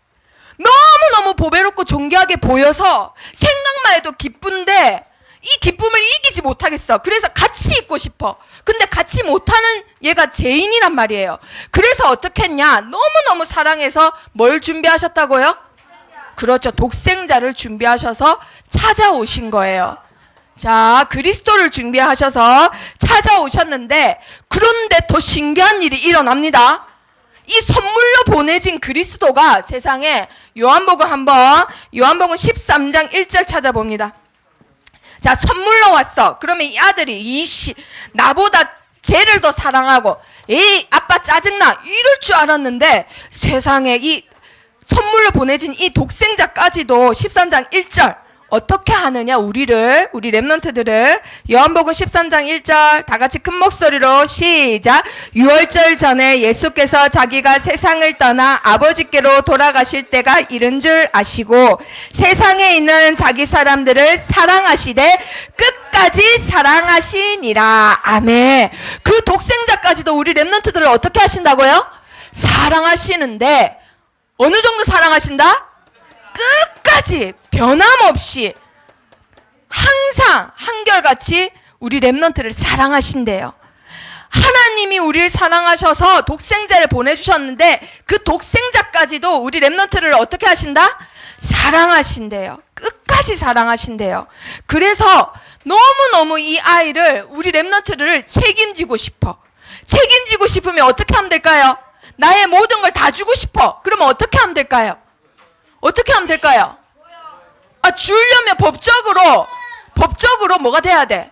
너무너무 보배롭고 존귀하게 보여서 생각만 해도 기쁜데 이 기쁨을 이기지 못하겠어. 그래서 같이 있고 싶어. 근데 같이 못하는 얘가 죄인이란 말이에요. 그래서 어떻게 했냐? 너무너무 사랑해서 뭘 준비하셨다고요? 그렇죠. 독생자를 준비하셔서 찾아오신 거예요. 자, 그리스도를 준비하셔서 찾아오셨는데 그런데 더 신기한 일이 일어납니다. 이 선물로 보내진 그리스도가 세상에 요한복음 13장 1절 찾아봅니다. 자, 선물로 왔어. 그러면 이 아들이 나보다 쟤를 더 사랑하고 에이 아빠 짜증나 이럴 줄 알았는데 세상에 이 선물로 보내진 이 독생자까지도 13장 1절 어떻게 하느냐 우리 렘넌트들을 요한복음 13장 1절 다 같이 큰 목소리로 시작. 유월절 전에 예수께서 자기가 세상을 떠나 아버지께로 돌아가실 때가 이른 줄 아시고 세상에 있는 자기 사람들을 사랑하시되 끝까지 사랑하시니라. 아멘. 그 독생자까지도 우리 렘넌트들을 어떻게 하신다고요? 사랑하시는데 어느 정도 사랑하신다? 끝까지 변함없이 항상 한결같이 우리 렘넌트를 사랑하신대요. 하나님이 우리를 사랑하셔서 독생자를 보내주셨는데 그 독생자까지도 우리 렘넌트를 어떻게 하신다? 사랑하신대요. 끝까지 사랑하신대요. 그래서 너무너무 이 아이를 우리 렘넌트를 책임지고 싶으면 어떻게 하면 될까요? 나의 모든 걸 다 주고 싶어. 그러면 어떻게 하면 될까요? 주려면 법적으로 뭐가 돼야 돼?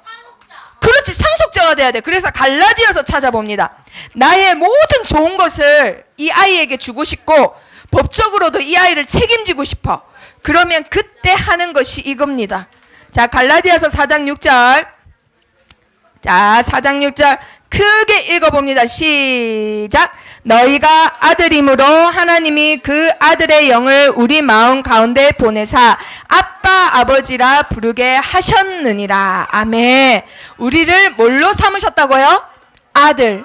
그렇지, 상속자가 돼야 돼. 그래서 갈라디아서 찾아봅니다. 나의 모든 좋은 것을 이 아이에게 주고 싶고 법적으로도 이 아이를 책임지고 싶어. 그러면 그때 하는 것이 이겁니다. 자, 갈라디아서 4장 6절. 자, 4장 6절 크게 읽어봅니다. 시작. 너희가 아들이므로 하나님이 그 아들의 영을 우리 마음 가운데 보내사 아빠 아버지라 부르게 하셨느니라. 아멘. 우리를 뭘로 삼으셨다고요? 아들.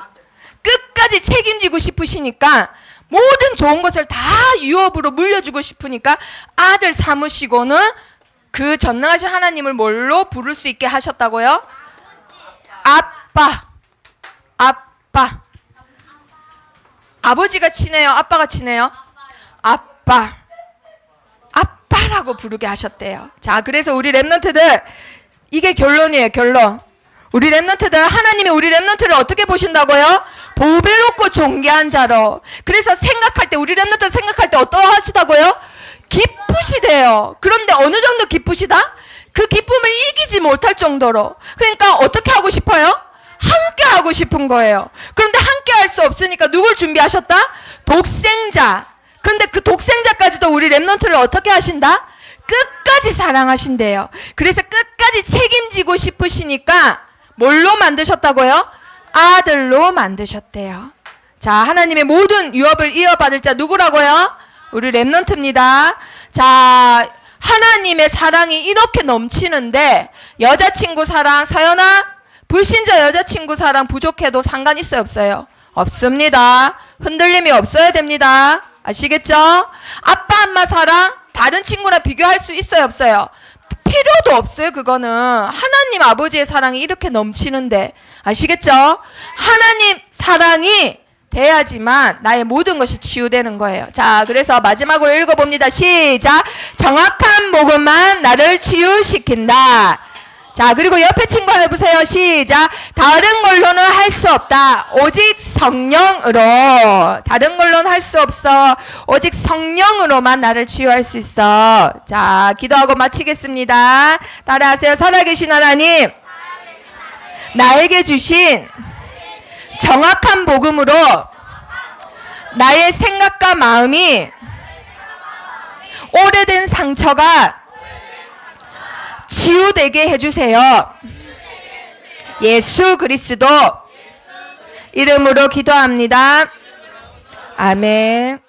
끝까지 책임지고 싶으시니까 모든 좋은 것을 다 유업으로 물려주고 싶으니까 아들 삼으시고는 그 전능하신 하나님을 뭘로 부를 수 있게 하셨다고요? 아빠. 아버지가 친해요? 아빠가 친해요? 아빠라고 부르게 하셨대요. 자, 그래서 우리 렘넌트들 이게 결론이에요. 결론. 우리 렘넌트들 하나님이 우리 렘넌트를 어떻게 보신다고요? 보배롭고 존귀한 자로. 그래서 우리 렘넌트 생각할 때 어떠하시다고요? 기쁘시대요. 그런데 어느 정도 기쁘시다? 그 기쁨을 이기지 못할 정도로. 그러니까 어떻게 하고 싶어요? 함께 하고 싶은 거예요. 그런데 함께 할 수 없으니까 누굴 준비하셨다? 독생자. 그런데 그 독생자까지도 우리 렘넌트를 어떻게 하신다? 끝까지 사랑하신대요. 그래서 끝까지 책임지고 싶으시니까 뭘로 만드셨다고요? 아들로 만드셨대요. 자, 하나님의 모든 유업을 이어받을 자 누구라고요? 우리 렘넌트입니다. 자, 하나님의 사랑이 이렇게 넘치는데 여자친구 사랑, 서연아 불신자 여자친구 사랑 부족해도 상관 있어요, 없어요? 없습니다. 흔들림이 없어야 됩니다. 아시겠죠? 아빠 엄마 사랑 다른 친구랑 비교할 수 있어요, 없어요? 필요도 없어요. 그거는 하나님 아버지의 사랑이 이렇게 넘치는데. 아시겠죠? 하나님 사랑이 돼야지만 나의 모든 것이 치유되는 거예요. 자, 그래서 마지막으로 읽어봅니다. 시작. 정확한 복음만 나를 치유시킨다. 자, 그리고 옆에 친구 해보세요. 시작. 다른 걸로는 할 수 없다. 오직 성령으로. 다른 걸로는 할 수 없어. 오직 성령으로만 나를 치유할 수 있어. 자, 기도하고 마치겠습니다. 따라하세요. 살아계신 하나님, 나에게 주신 정확한 복음으로 나의 생각과 마음이 오래된 상처가 치유되게 해주세요. 예수 그리스도 이름으로 기도합니다. 아멘.